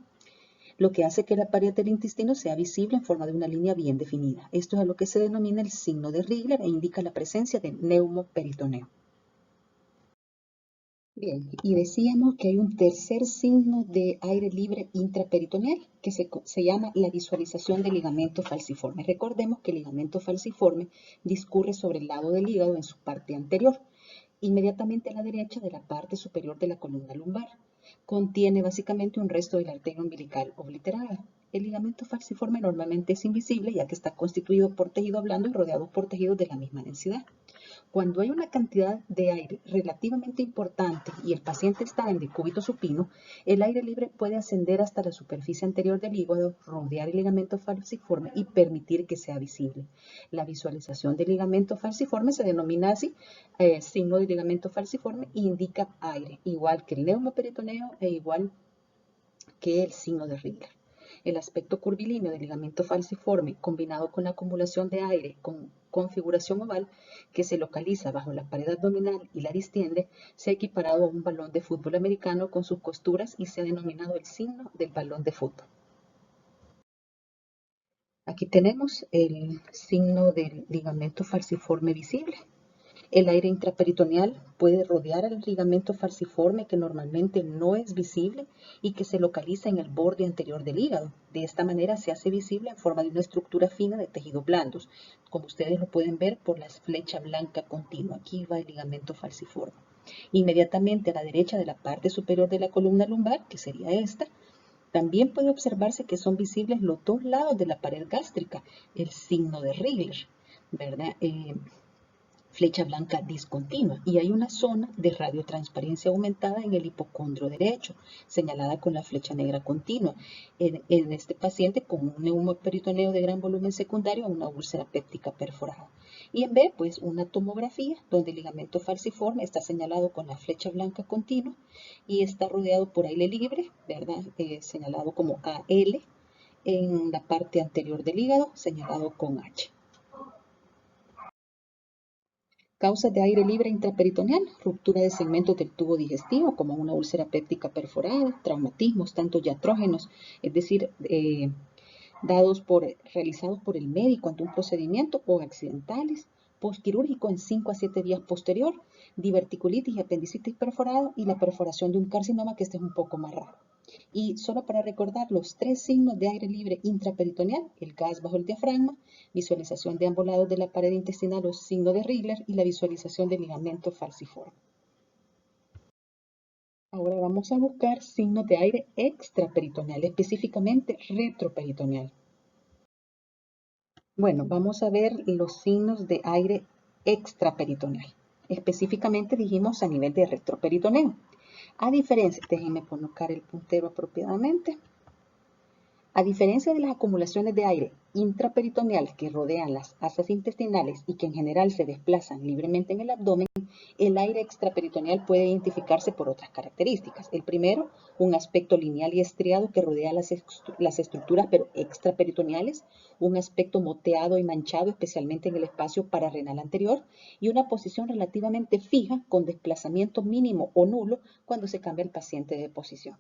Speaker 1: lo que hace que la pared del intestino sea visible en forma de una línea bien definida. Esto es a lo que se denomina el signo de Rigler e indica la presencia de neumoperitoneo. Bien, y decíamos que hay un tercer signo de aire libre intraperitoneal que se llama la visualización del ligamento falciforme. Recordemos que el ligamento falciforme discurre sobre el lado del hígado en su parte anterior, inmediatamente a la derecha de la parte superior de la columna lumbar. Contiene básicamente un resto de la arteria umbilical obliterada. El ligamento falciforme normalmente es invisible ya que está constituido por tejido blando y rodeado por tejidos de la misma densidad. Cuando hay una cantidad de aire relativamente importante y el paciente está en decúbito supino, el aire libre puede ascender hasta la superficie anterior del hígado, rodear el ligamento falciforme y permitir que sea visible. La visualización del ligamento falciforme se denomina así, signo de ligamento falciforme, e indica aire, igual que el neumoperitoneo e igual que el signo de Rigler. El aspecto curvilíneo del ligamento falciforme combinado con la acumulación de aire con configuración oval que se localiza bajo la pared abdominal y la distiende se ha equiparado a un balón de fútbol americano con sus costuras y se ha denominado el signo del balón de fútbol. Aquí tenemos el signo del ligamento falciforme visible. El aire intraperitoneal puede rodear al ligamento falciforme que normalmente no es visible y que se localiza en el borde anterior del hígado. De esta manera se hace visible en forma de una estructura fina de tejidos blandos, como ustedes lo pueden ver por la flecha blanca continua. Aquí va el ligamento falciforme. Inmediatamente a la derecha de la parte superior de la columna lumbar, que sería esta, también puede observarse que son visibles los dos lados de la pared gástrica, el signo de Rigler, ¿verdad? Flecha blanca discontinua y hay una zona de radiotransparencia aumentada en el hipocondrio derecho, señalada con la flecha negra continua. En este paciente con un neumoperitoneo de gran volumen secundario a una úlcera péptica perforada. Y en B, pues una tomografía donde el ligamento falciforme está señalado con la flecha blanca continua y está rodeado por aire libre, ¿verdad? Señalado como AL en la parte anterior del hígado, señalado con H. Causas de aire libre intraperitoneal, ruptura de segmentos del tubo digestivo como una úlcera péptica perforada, traumatismos tanto iatrógenos, es decir, realizados por el médico ante un procedimiento o accidentales, postquirúrgico en 5 a 7 días posterior, diverticulitis y apendicitis perforado y la perforación de un carcinoma, que este es un poco más raro. Y solo para recordar los tres signos de aire libre intraperitoneal, el gas bajo el diafragma, visualización de ambos lados de la pared intestinal o signo de Rigler y la visualización del ligamento falciforme. Ahora vamos a buscar signos de aire extraperitoneal, específicamente retroperitoneal. Bueno, vamos a ver los signos de aire extraperitoneal. Específicamente dijimos a nivel de retroperitoneo. A diferencia, déjenme colocar el puntero apropiadamente. A diferencia de las acumulaciones de aire intraperitoneal que rodean las asas intestinales y que en general se desplazan libremente en el abdomen, el aire extraperitoneal puede identificarse por otras características. El primero, un aspecto lineal y estriado que rodea las estructuras pero extraperitoneales, un aspecto moteado y manchado, especialmente en el espacio pararrenal anterior, y una posición relativamente fija con desplazamiento mínimo o nulo cuando se cambia el paciente de posición.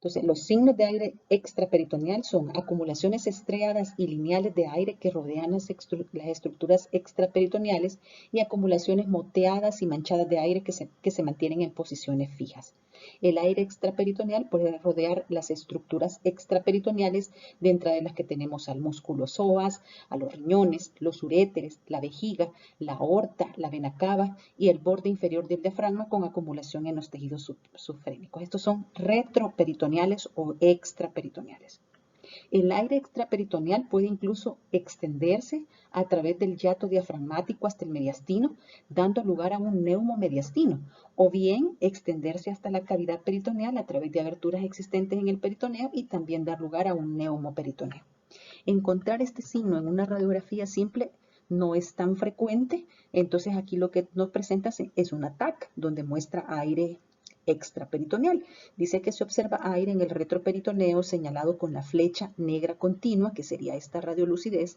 Speaker 1: Entonces, los signos de aire extraperitoneal son acumulaciones estriadas y lineales de aire que rodean las estructuras extraperitoneales y acumulaciones moteadas y manchadas de aire que se mantienen en posiciones fijas. El aire extraperitoneal puede rodear las estructuras extraperitoneales, dentro de las que tenemos al músculo psoas, a los riñones, los uréteres, la vejiga, la aorta, la vena cava y el borde inferior del diafragma con acumulación en los tejidos subfrénicos. Estos son retroperitoneales o extraperitoneales. El aire extraperitoneal puede incluso extenderse a través del hiato diafragmático hasta el mediastino, dando lugar a un neumomediastino, o bien extenderse hasta la cavidad peritoneal a través de aberturas existentes en el peritoneo y también dar lugar a un neumoperitoneo. Encontrar este signo en una radiografía simple no es tan frecuente, entonces aquí lo que nos presenta es una TAC, donde muestra aire extraperitoneal. Dice que se observa aire en el retroperitoneo señalado con la flecha negra continua, que sería esta radiolucidez.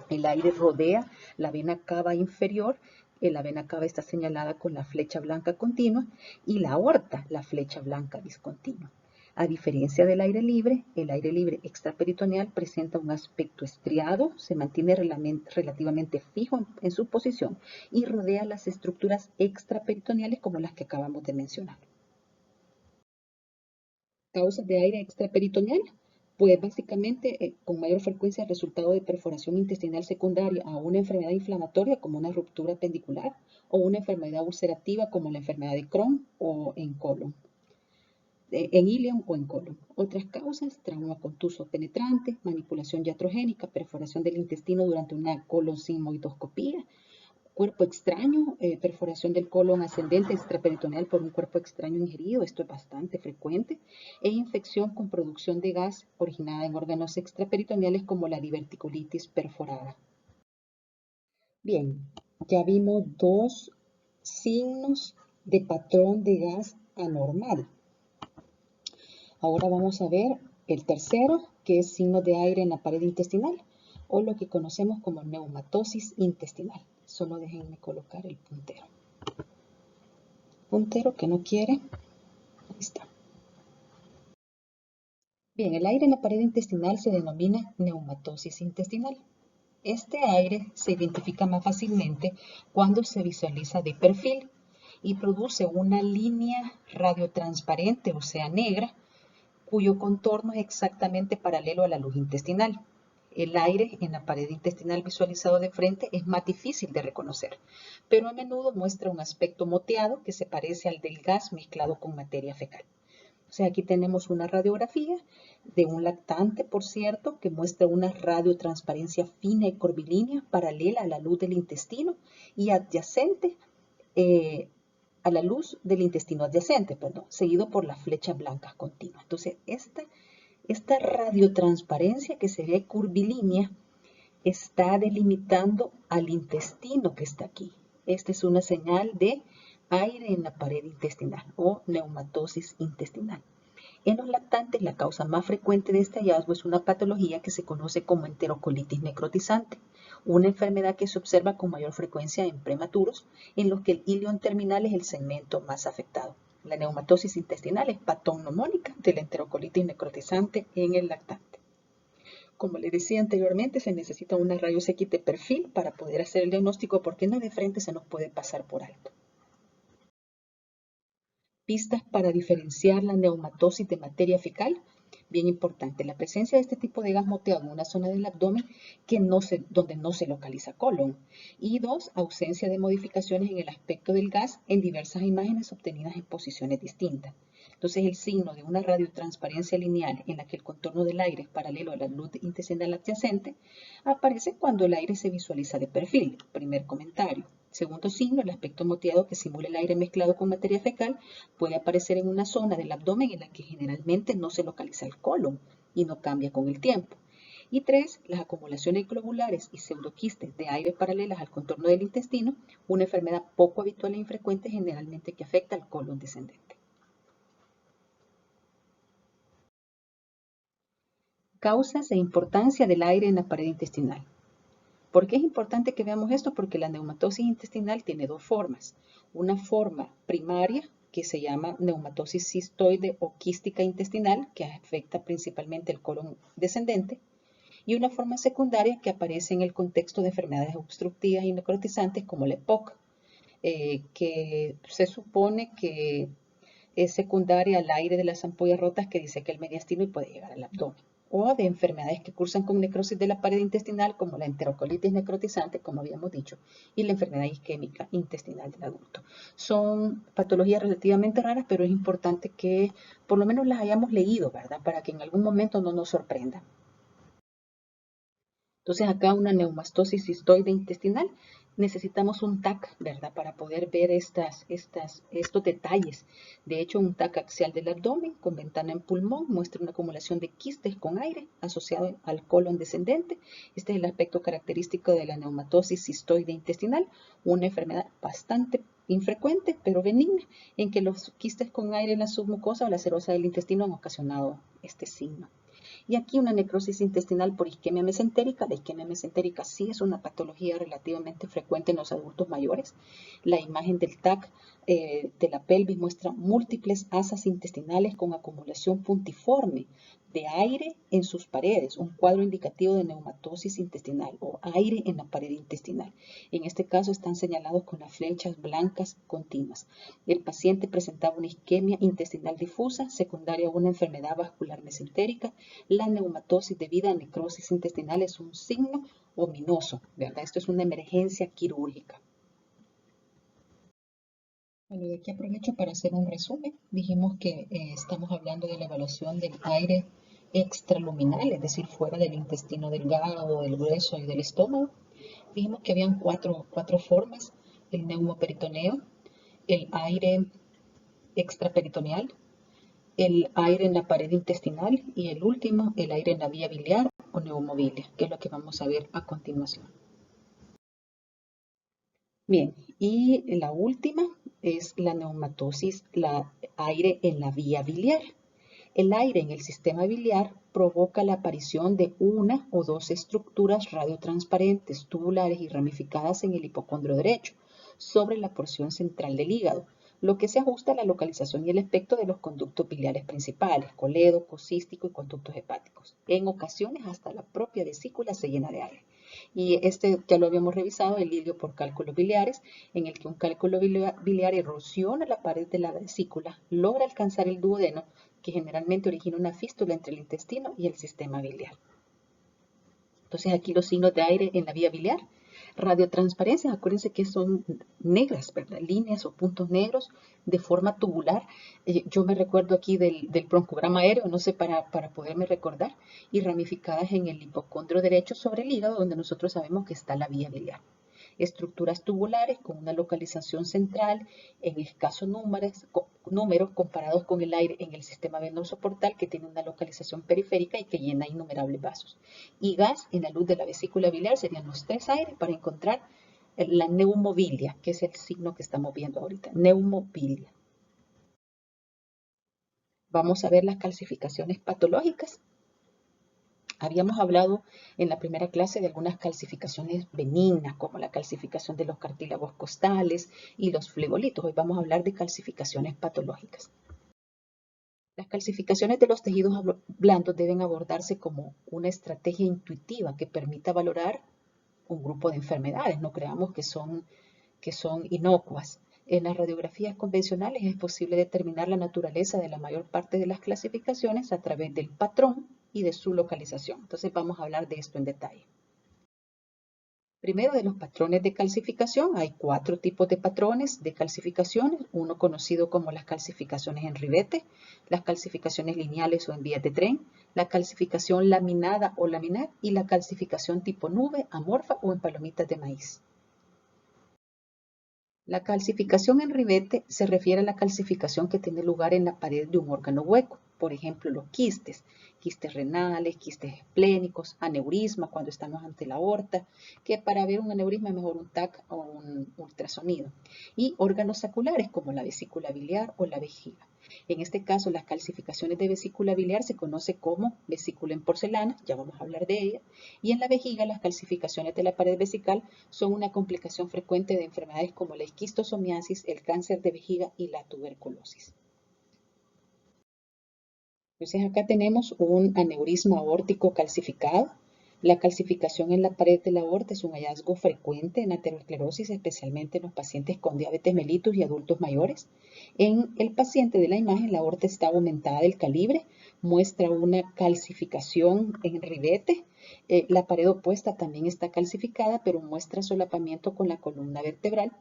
Speaker 1: El aire rodea la vena cava inferior, la vena cava está señalada con la flecha blanca continua y la aorta, la flecha blanca discontinua. A diferencia del aire libre, el aire libre extraperitoneal presenta un aspecto estriado, se mantiene relativamente fijo en su posición y rodea las estructuras extraperitoneales como las que acabamos de mencionar. Causas de aire extraperitoneal, pues básicamente con mayor frecuencia el resultado de perforación intestinal secundaria a una enfermedad inflamatoria como una ruptura pendicular o una enfermedad ulcerativa como la enfermedad de Crohn o en colon, en ileum o en colon. Otras causas, trauma contuso penetrante, manipulación iatrogénica, perforación del intestino durante una colon-sigmoidoscopía, cuerpo extraño, perforación del colon ascendente extraperitoneal por un cuerpo extraño ingerido, esto es bastante frecuente, e infección con producción de gas originada en órganos extraperitoneales como la diverticulitis perforada. Bien, ya vimos dos signos de patrón de gas anormal. Ahora vamos a ver el tercero, que es signo de aire en la pared intestinal, o lo que conocemos como neumatosis intestinal. Solo déjenme colocar el puntero. Puntero que no quiere. Ahí está. Bien, el aire en la pared intestinal se denomina neumatosis intestinal. Este aire se identifica más fácilmente cuando se visualiza de perfil y produce una línea radiotransparente, o sea, negra, cuyo contorno es exactamente paralelo a la luz intestinal. El aire en la pared intestinal visualizado de frente es más difícil de reconocer, pero a menudo muestra un aspecto moteado que se parece al del gas mezclado con materia fecal. O sea, aquí tenemos una radiografía de un lactante, por cierto, que muestra una radiotransparencia fina y curvilínea paralela a la luz del intestino y adyacente a la luz del intestino adyacente, seguido por las flechas blancas continuas. Entonces, esta radiotransparencia que se ve curvilínea está delimitando al intestino que está aquí. Esta es una señal de aire en la pared intestinal o neumatosis intestinal. En los lactantes, la causa más frecuente de este hallazgo es una patología que se conoce como enterocolitis necrotizante, una enfermedad que se observa con mayor frecuencia en prematuros, en los que el ilion terminal es el segmento más afectado. La neumatosis intestinal es patognomónica de la enterocolitis necrotizante en el lactante. Como les decía anteriormente, se necesita una rayos X de perfil para poder hacer el diagnóstico, porque no de frente se nos puede pasar por alto. Pistas para diferenciar la neumatosis de materia fecal. Bien importante, la presencia de este tipo de gas moteado en una zona del abdomen donde no se localiza colon. Y dos, ausencia de modificaciones en el aspecto del gas en diversas imágenes obtenidas en posiciones distintas. Entonces, el signo de una radiotransparencia lineal en la que el contorno del aire es paralelo a la luz intestinal adyacente aparece cuando el aire se visualiza de perfil. Primer comentario. Segundo signo, el aspecto moteado que simula el aire mezclado con materia fecal puede aparecer en una zona del abdomen en la que generalmente no se localiza el colon. y no cambia con el tiempo. Y 3, las acumulaciones globulares y pseudoquistes de aire paralelas al contorno del intestino, una enfermedad poco habitual e infrecuente generalmente que afecta al colon descendente. Causas e importancia del aire en la pared intestinal. ¿Por qué es importante que veamos esto? Porque la neumatosis intestinal tiene dos formas. Una forma primaria, que se llama neumatosis cistoide o quística intestinal, que afecta principalmente el colon descendente, y una forma secundaria que aparece en el contexto de enfermedades obstructivas y necrotizantes como la EPOC, que se supone que es secundaria al aire de las ampollas rotas que dice que el mediastino y puede llegar al abdomen. O de enfermedades que cursan con necrosis de la pared intestinal, como la enterocolitis necrotizante, como habíamos dicho, y la enfermedad isquémica intestinal del adulto. Son patologías relativamente raras, pero es importante que por lo menos las hayamos leído, ¿verdad? Para que en algún momento no nos sorprenda. Entonces acá una neumastosis cistoide intestinal, necesitamos un TAC, ¿verdad? Para poder ver estos detalles. De hecho, un TAC axial del abdomen con ventana en pulmón muestra una acumulación de quistes con aire asociado al colon descendente. Este es el aspecto característico de la neumatosis cistoide intestinal, una enfermedad bastante infrecuente, pero benigna, en que los quistes con aire en la submucosa o la serosa del intestino han ocasionado este signo. Y aquí una necrosis intestinal por isquemia mesentérica. La isquemia mesentérica sí es una patología relativamente frecuente en los adultos mayores. La imagen del TAC de la pelvis muestra múltiples asas intestinales con acumulación puntiforme de aire en sus paredes, un cuadro indicativo de neumatosis intestinal o aire en la pared intestinal. En este caso están señalados con las flechas blancas continuas. El paciente presentaba una isquemia intestinal difusa, secundaria a una enfermedad vascular mesentérica. La neumatosis debido a necrosis intestinal es un signo ominoso, ¿verdad? Esto es una emergencia quirúrgica. Bueno, y aquí aprovecho para hacer un resumen. Dijimos que estamos hablando de la evaluación del aire extraluminal, es decir, fuera del intestino delgado, del grueso y del estómago. Dijimos que habían cuatro formas: el neumoperitoneo, el aire extraperitoneal, el aire en la pared intestinal y el último, el aire en la vía biliar o neumobilia, que es lo que vamos a ver a continuación. Bien, y la última es la neumatosis, la aire en la vía biliar. El aire en el sistema biliar provoca la aparición de una o dos estructuras radiotransparentes, tubulares y ramificadas en el hipocondrio derecho, sobre la porción central del hígado, lo que se ajusta a la localización y el aspecto de los conductos biliares principales, colédoco, cístico y conductos hepáticos. En ocasiones hasta la propia vesícula se llena de aire. Y este ya lo habíamos revisado, el lidio por cálculos biliares, en el que un cálculo biliar erosiona la pared de la vesícula, logra alcanzar el duodeno, que generalmente origina una fístula entre el intestino y el sistema biliar. Entonces aquí los signos de aire en la vía biliar. Radiotransparencias, acuérdense que son negras, ¿verdad? Líneas o puntos negros de forma tubular. Yo me recuerdo aquí del broncograma aéreo, no sé, para poderme recordar, y ramificadas en el hipocondrio derecho sobre el hígado, donde nosotros sabemos que está la vía biliar. Estructuras tubulares con una localización central en escasos números comparados con el aire en el sistema venoso portal, que tiene una localización periférica y que llena innumerables vasos. Y gas en la luz de la vesícula biliar serían los tres aires para encontrar la neumobilia, que es el signo que estamos viendo ahorita, neumobilia. Vamos a ver las calcificaciones patológicas. Habíamos hablado en la primera clase de algunas calcificaciones benignas, como la calcificación de los cartílagos costales y los flegolitos. Hoy vamos a hablar de calcificaciones patológicas. Las calcificaciones de los tejidos blandos deben abordarse como una estrategia intuitiva que permita valorar un grupo de enfermedades. No creamos que son inocuas. En las radiografías convencionales es posible determinar la naturaleza de la mayor parte de las clasificaciones a través del patrón y de su localización. Entonces vamos a hablar de esto en detalle. Primero, de los patrones de calcificación. Hay 4 tipos de patrones de calcificaciones. Uno conocido como las calcificaciones en ribete, las calcificaciones lineales o en vías de tren, la calcificación laminada o laminar y la calcificación tipo nube, amorfa o en palomitas de maíz. La calcificación en ribete se refiere a la calcificación que tiene lugar en la pared de un órgano hueco. por ejemplo, los quistes renales, quistes esplénicos, aneurisma cuando estamos ante la aorta, que para ver un aneurisma es mejor un TAC o un ultrasonido, y órganos saculares como la vesícula biliar o la vejiga. En este caso, las calcificaciones de vesícula biliar se conoce como vesícula en porcelana, ya vamos a hablar de ella, y en la vejiga las calcificaciones de la pared vesical son una complicación frecuente de enfermedades como la esquistosomiasis, el cáncer de vejiga y la tuberculosis. Entonces acá tenemos un aneurisma aórtico calcificado. La calcificación en la pared de la aorta es un hallazgo frecuente en aterosclerosis, especialmente en los pacientes con diabetes mellitus y adultos mayores. En el paciente de la imagen, la aorta está aumentada del calibre, muestra una calcificación en ribete. La pared opuesta también está calcificada, pero muestra solapamiento con la columna vertebral.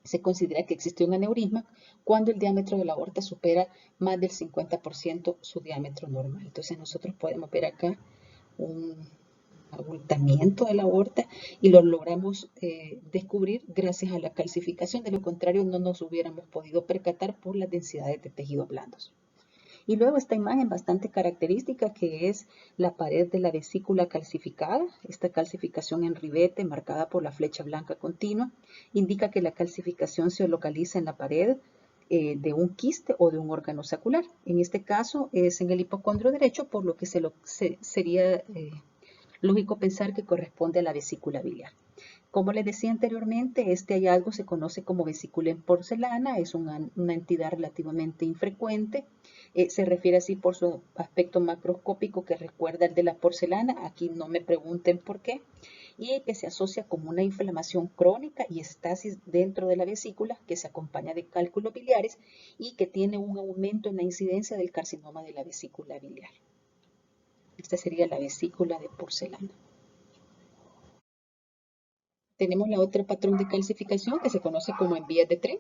Speaker 1: Se considera que existe un aneurisma cuando el diámetro de la aorta supera más del 50% su diámetro normal. Entonces nosotros podemos ver acá un abultamiento de la aorta y lo logramos descubrir gracias a la calcificación. De lo contrario, no nos hubiéramos podido percatar por las densidades de tejidos blandos. Y luego esta imagen bastante característica que es la pared de la vesícula calcificada. Esta calcificación en ribete marcada por la flecha blanca continua indica que la calcificación se localiza en la pared de un quiste o de un órgano sacular. En este caso es en el hipocondrio derecho, por lo que sería lógico pensar que corresponde a la vesícula biliar. Como les decía anteriormente, este hallazgo se conoce como vesícula en porcelana, es una entidad relativamente infrecuente, se refiere así por su aspecto macroscópico que recuerda el de la porcelana, aquí no me pregunten por qué, y que se asocia como una inflamación crónica y estasis dentro de la vesícula que se acompaña de cálculos biliares y que tiene un aumento en la incidencia del carcinoma de la vesícula biliar. Esta sería la vesícula de porcelana. Tenemos la otra patrón de calcificación que se conoce como en vías de tren.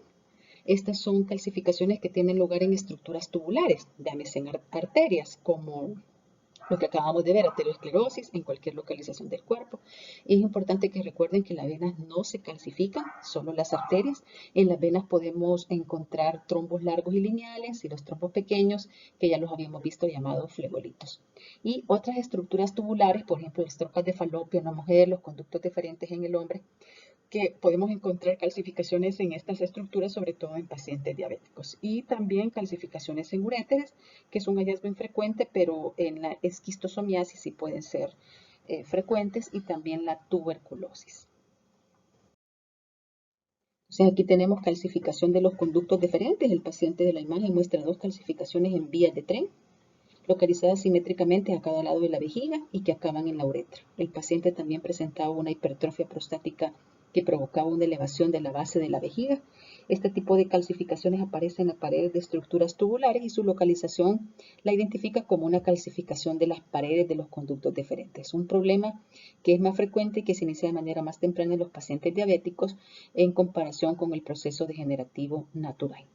Speaker 1: Estas son calcificaciones que tienen lugar en estructuras tubulares, llámese en arterias, como lo que acabamos de ver, aterosclerosis en cualquier localización del cuerpo. Es importante que recuerden que las venas no se calcifican, solo las arterias. En las venas podemos encontrar trombos largos y lineales y los trombos pequeños, que ya los habíamos visto llamados flegolitos. Y otras estructuras tubulares, por ejemplo, las trompas de falopio en la mujer, los conductos deferentes en el hombre, que podemos encontrar calcificaciones en estas estructuras, sobre todo en pacientes diabéticos. Y también calcificaciones en uréteres, que es un hallazgo infrecuente, pero en la esquistosomiasis sí pueden ser frecuentes, y también la tuberculosis. O sea, aquí tenemos calcificación de los conductos deferentes. El paciente de la imagen muestra dos calcificaciones en vías de tren, localizadas simétricamente a cada lado de la vejiga y que acaban en la uretra. El paciente también presentaba una hipertrofia prostática que provocaba una elevación de la base de la vejiga. Este tipo de calcificaciones aparecen en la pared de estructuras tubulares y su localización la identifica como una calcificación de las paredes de los conductos deferentes. Un problema que es más frecuente y que se inicia de manera más temprana en los pacientes diabéticos en comparación con el proceso degenerativo natural.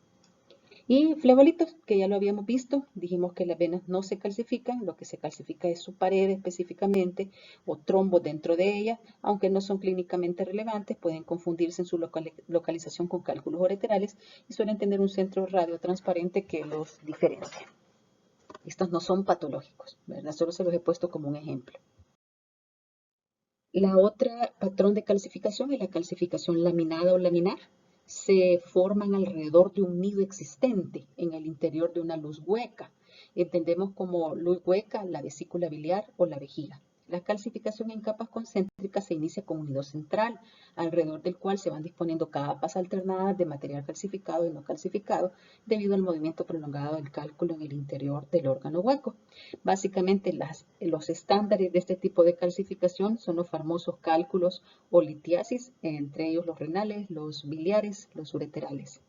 Speaker 1: Y flegolitos, que ya lo habíamos visto, dijimos que las venas no se calcifican, lo que se calcifica es su pared específicamente o trombos dentro de ella, aunque no son clínicamente relevantes, pueden confundirse en su localización con cálculos ureterales y suelen tener un centro radiotransparente que los diferencia. Estos no son patológicos, ¿verdad? Solo se los he puesto como un ejemplo. La otra patrón de calcificación es la calcificación laminada o laminar. Se forman alrededor de un nido existente en el interior de una luz hueca. Entendemos como luz hueca la vesícula biliar o la vejiga. La calcificación en capas concéntricas se inicia con un nido central, alrededor del cual se van disponiendo capas alternadas de material calcificado y no calcificado, debido al movimiento prolongado del cálculo en el interior del órgano hueco. Básicamente los estándares de este tipo de calcificación son los famosos cálculos o litiasis, entre ellos los renales, los biliares, los ureterales.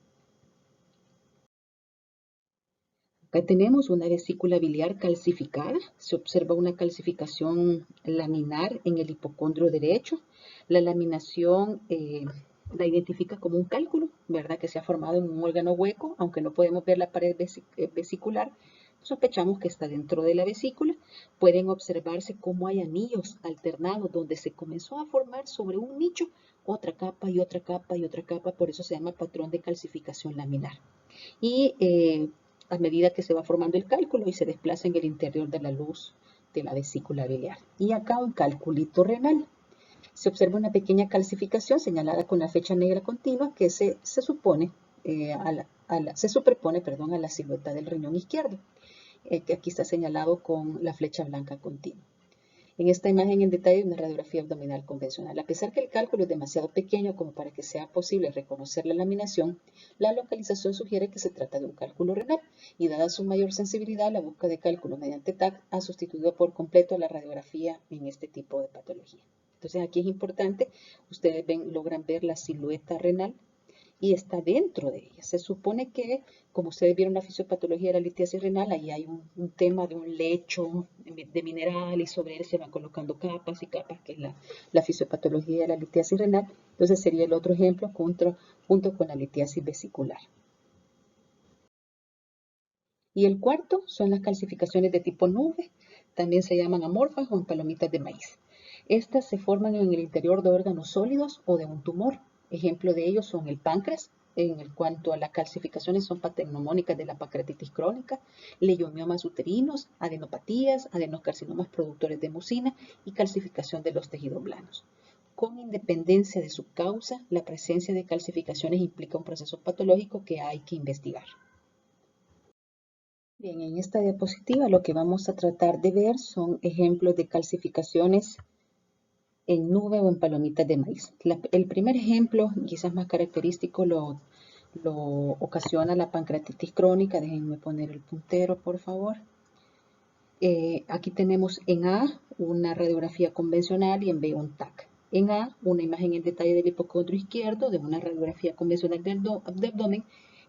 Speaker 1: Acá tenemos una vesícula biliar calcificada. Se observa una calcificación laminar en el hipocondrio derecho. La laminación la identifica como un cálculo, ¿verdad? Que se ha formado en un órgano hueco, aunque no podemos ver la pared vesicular. Sospechamos que está dentro de la vesícula. Pueden observarse cómo hay anillos alternados donde se comenzó a formar sobre un nicho otra capa y otra capa y otra capa. Por eso se llama patrón de calcificación laminar. Y a medida que se va formando el cálculo y se desplaza en el interior de la luz de la vesícula biliar. Y acá un calculito renal. Se observa una pequeña calcificación señalada con la flecha negra continua que se superpone a la silueta del riñón izquierdo, que aquí está señalado con la flecha blanca continua. En esta imagen en detalle una radiografía abdominal convencional. A pesar que el cálculo es demasiado pequeño como para que sea posible reconocer la laminación, la localización sugiere que se trata de un cálculo renal y dada su mayor sensibilidad, la búsqueda de cálculo mediante TAC ha sustituido por completo a la radiografía en este tipo de patología. Entonces aquí es importante, ustedes logran ver la silueta renal y está dentro de ella. Se supone que, como ustedes vieron la fisiopatología de la litiasis renal, ahí hay un tema de un lecho de mineral y sobre él se van colocando capas y capas, que es la fisiopatología de la litiasis renal. Entonces sería el otro ejemplo junto con la litiasis vesicular. Y el cuarto son las calcificaciones de tipo nube, también se llaman amorfas o en palomitas de maíz. Estas se forman en el interior de órganos sólidos o de un tumor. Ejemplo de ellos son el páncreas, en cuanto a las calcificaciones son patognomónicas de la pancreatitis crónica, leiomiomas uterinos, adenopatías, adenocarcinomas productores de mucina y calcificación de los tejidos blandos. Con independencia de su causa, la presencia de calcificaciones implica un proceso patológico que hay que investigar. Bien, en esta diapositiva lo que vamos a tratar de ver son ejemplos de calcificaciones en nube o en palomitas de maíz. El primer ejemplo, quizás más característico, lo ocasiona la pancreatitis crónica. Déjenme poner el puntero, por favor. Aquí tenemos en A una radiografía convencional y en B un TAC. En A, una imagen en detalle del hipocondrio izquierdo de una radiografía convencional del abdomen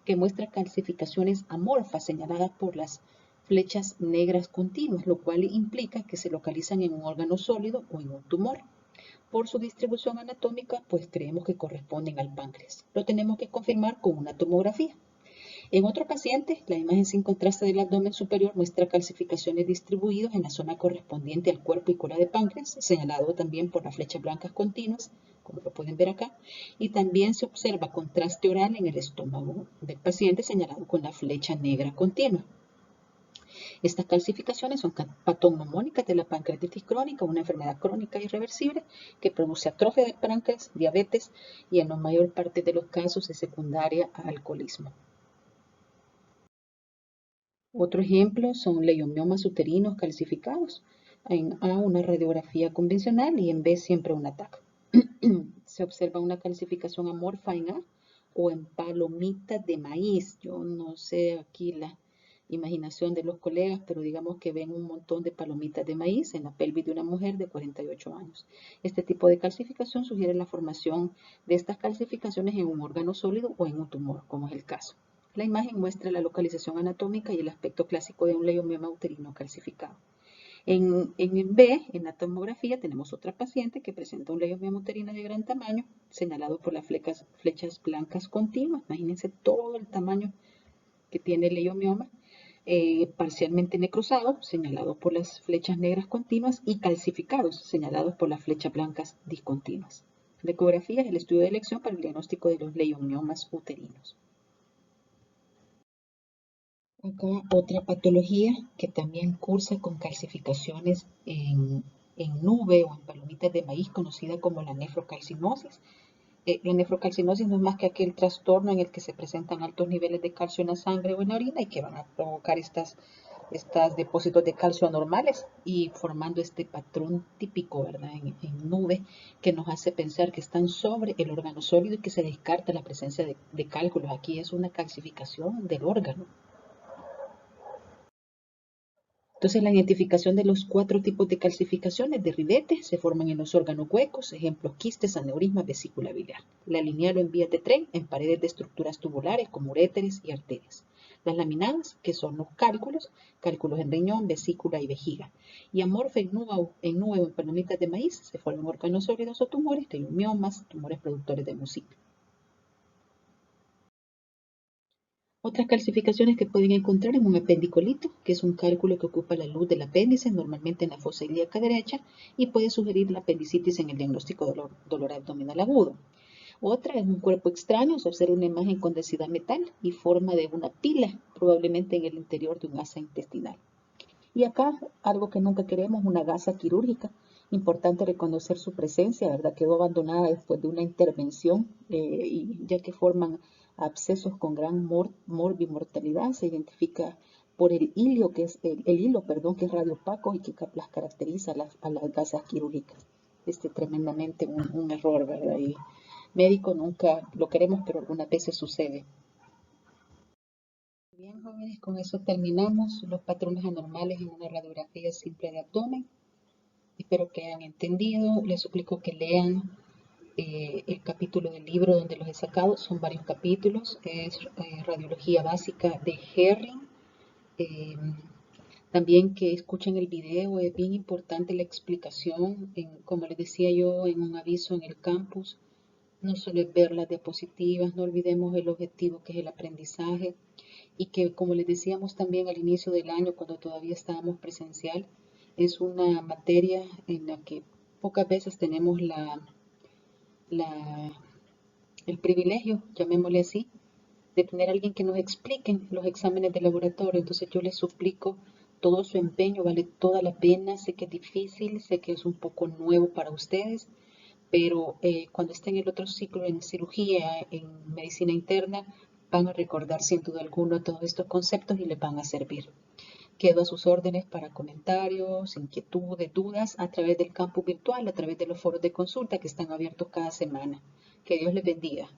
Speaker 1: que muestra calcificaciones amorfas señaladas por las flechas negras continuas, lo cual implica que se localizan en un órgano sólido o en un tumor. Por su distribución anatómica, pues creemos que corresponden al páncreas. Lo tenemos que confirmar con una tomografía. En otro paciente, la imagen sin contraste del abdomen superior muestra calcificaciones distribuidas en la zona correspondiente al cuerpo y cola de páncreas, señalado también por las flechas blancas continuas, como lo pueden ver acá, y también se observa contraste oral en el estómago del paciente, señalado con la flecha negra continua. Estas calcificaciones son patognomónicas de la pancreatitis crónica, una enfermedad crónica irreversible que produce atrofia del páncreas, diabetes y en la mayor parte de los casos es secundaria a alcoholismo. Otro ejemplo son leiomiomas uterinos calcificados. En A una radiografía convencional y en B siempre un TAC. Se observa una calcificación amorfa en A o en palomitas de maíz. Yo no sé aquí la imaginación de los colegas, pero digamos que ven un montón de palomitas de maíz en la pelvis de una mujer de 48 años. Este tipo de calcificación sugiere la formación de estas calcificaciones en un órgano sólido o en un tumor, como es el caso. La imagen muestra la localización anatómica y el aspecto clásico de un leiomioma uterino calcificado. En B, en la tomografía, tenemos otra paciente que presenta un leiomioma uterino de gran tamaño, señalado por las flechas blancas continuas. Imagínense todo el tamaño que tiene el leiomioma, parcialmente necrosado, señalado por las flechas negras continuas, y calcificados, señalados por las flechas blancas discontinuas. La ecografía es el estudio de elección para el diagnóstico de los leiomiomas uterinos. Acá otra patología que también cursa con calcificaciones en nube o en palomitas de maíz, conocida como la nefrocalcinosis. La nefrocalcinosis no es más que aquel trastorno en el que se presentan altos niveles de calcio en la sangre o en la orina y que van a provocar estos depósitos de calcio anormales y formando este patrón típico, ¿verdad? En nube, que nos hace pensar que están sobre el órgano sólido y que se descarta la presencia de cálculos. Aquí es una calcificación del órgano. Entonces, la identificación de los 4 tipos de calcificaciones de ribete se forman en los órganos huecos, ejemplos quistes, aneurismas, vesícula biliar. La lineal o en vías de tren en paredes de estructuras tubulares como uréteres y arterias. Las laminadas, que son los cálculos en riñón, vesícula y vejiga. Y amorfa en nube o en palomitas de maíz se forman órganos sólidos o tumores, leiomiomas, tumores productores de mucina. Otras calcificaciones que pueden encontrar en un apendicolito, que es un cálculo que ocupa la luz del apéndice, normalmente en la fosa ilíaca derecha, y puede sugerir la apendicitis en el diagnóstico de dolor abdominal agudo. Otra es un cuerpo extraño, se observa una imagen con densidad metal y forma de una pila, probablemente en el interior de un asa intestinal. Y acá, algo que nunca queremos, una gasa quirúrgica. Importante reconocer su presencia, ¿verdad? Quedó abandonada después de una intervención, y ya que forman abscesos con gran morbimortalidad. Se identifica por el hilo, perdón, que es radiopaco y que las caracteriza a las gasas quirúrgicas. Tremendamente un error, ¿verdad? Y médico nunca lo queremos, pero algunas veces sucede. Bien, jóvenes, con eso terminamos los patrones anormales en una radiografía simple de abdomen. Espero que hayan entendido. Les suplico que lean el capítulo del libro donde los he sacado. Son varios capítulos. Es Radiología Básica de Herring. Eh, También que escuchen el video. Es bien importante la explicación. Como les decía yo en un aviso en el campus, no solo es ver las diapositivas, no olvidemos el objetivo que es el aprendizaje. Y que, como les decíamos también al inicio del año, cuando todavía estábamos presencial, es una materia en la que pocas veces tenemos la- el privilegio, llamémosle así, de tener a alguien que nos explique los exámenes de laboratorio. Entonces yo les suplico todo su empeño, vale toda la pena. Sé que es difícil, sé que es un poco nuevo para ustedes, pero cuando estén en el otro ciclo en cirugía, en medicina interna, van a recordar sin duda alguna todos estos conceptos y les van a servir. Quedo a sus órdenes para comentarios, inquietudes, dudas a través del campus virtual, a través de los foros de consulta que están abiertos cada semana. Que Dios les bendiga.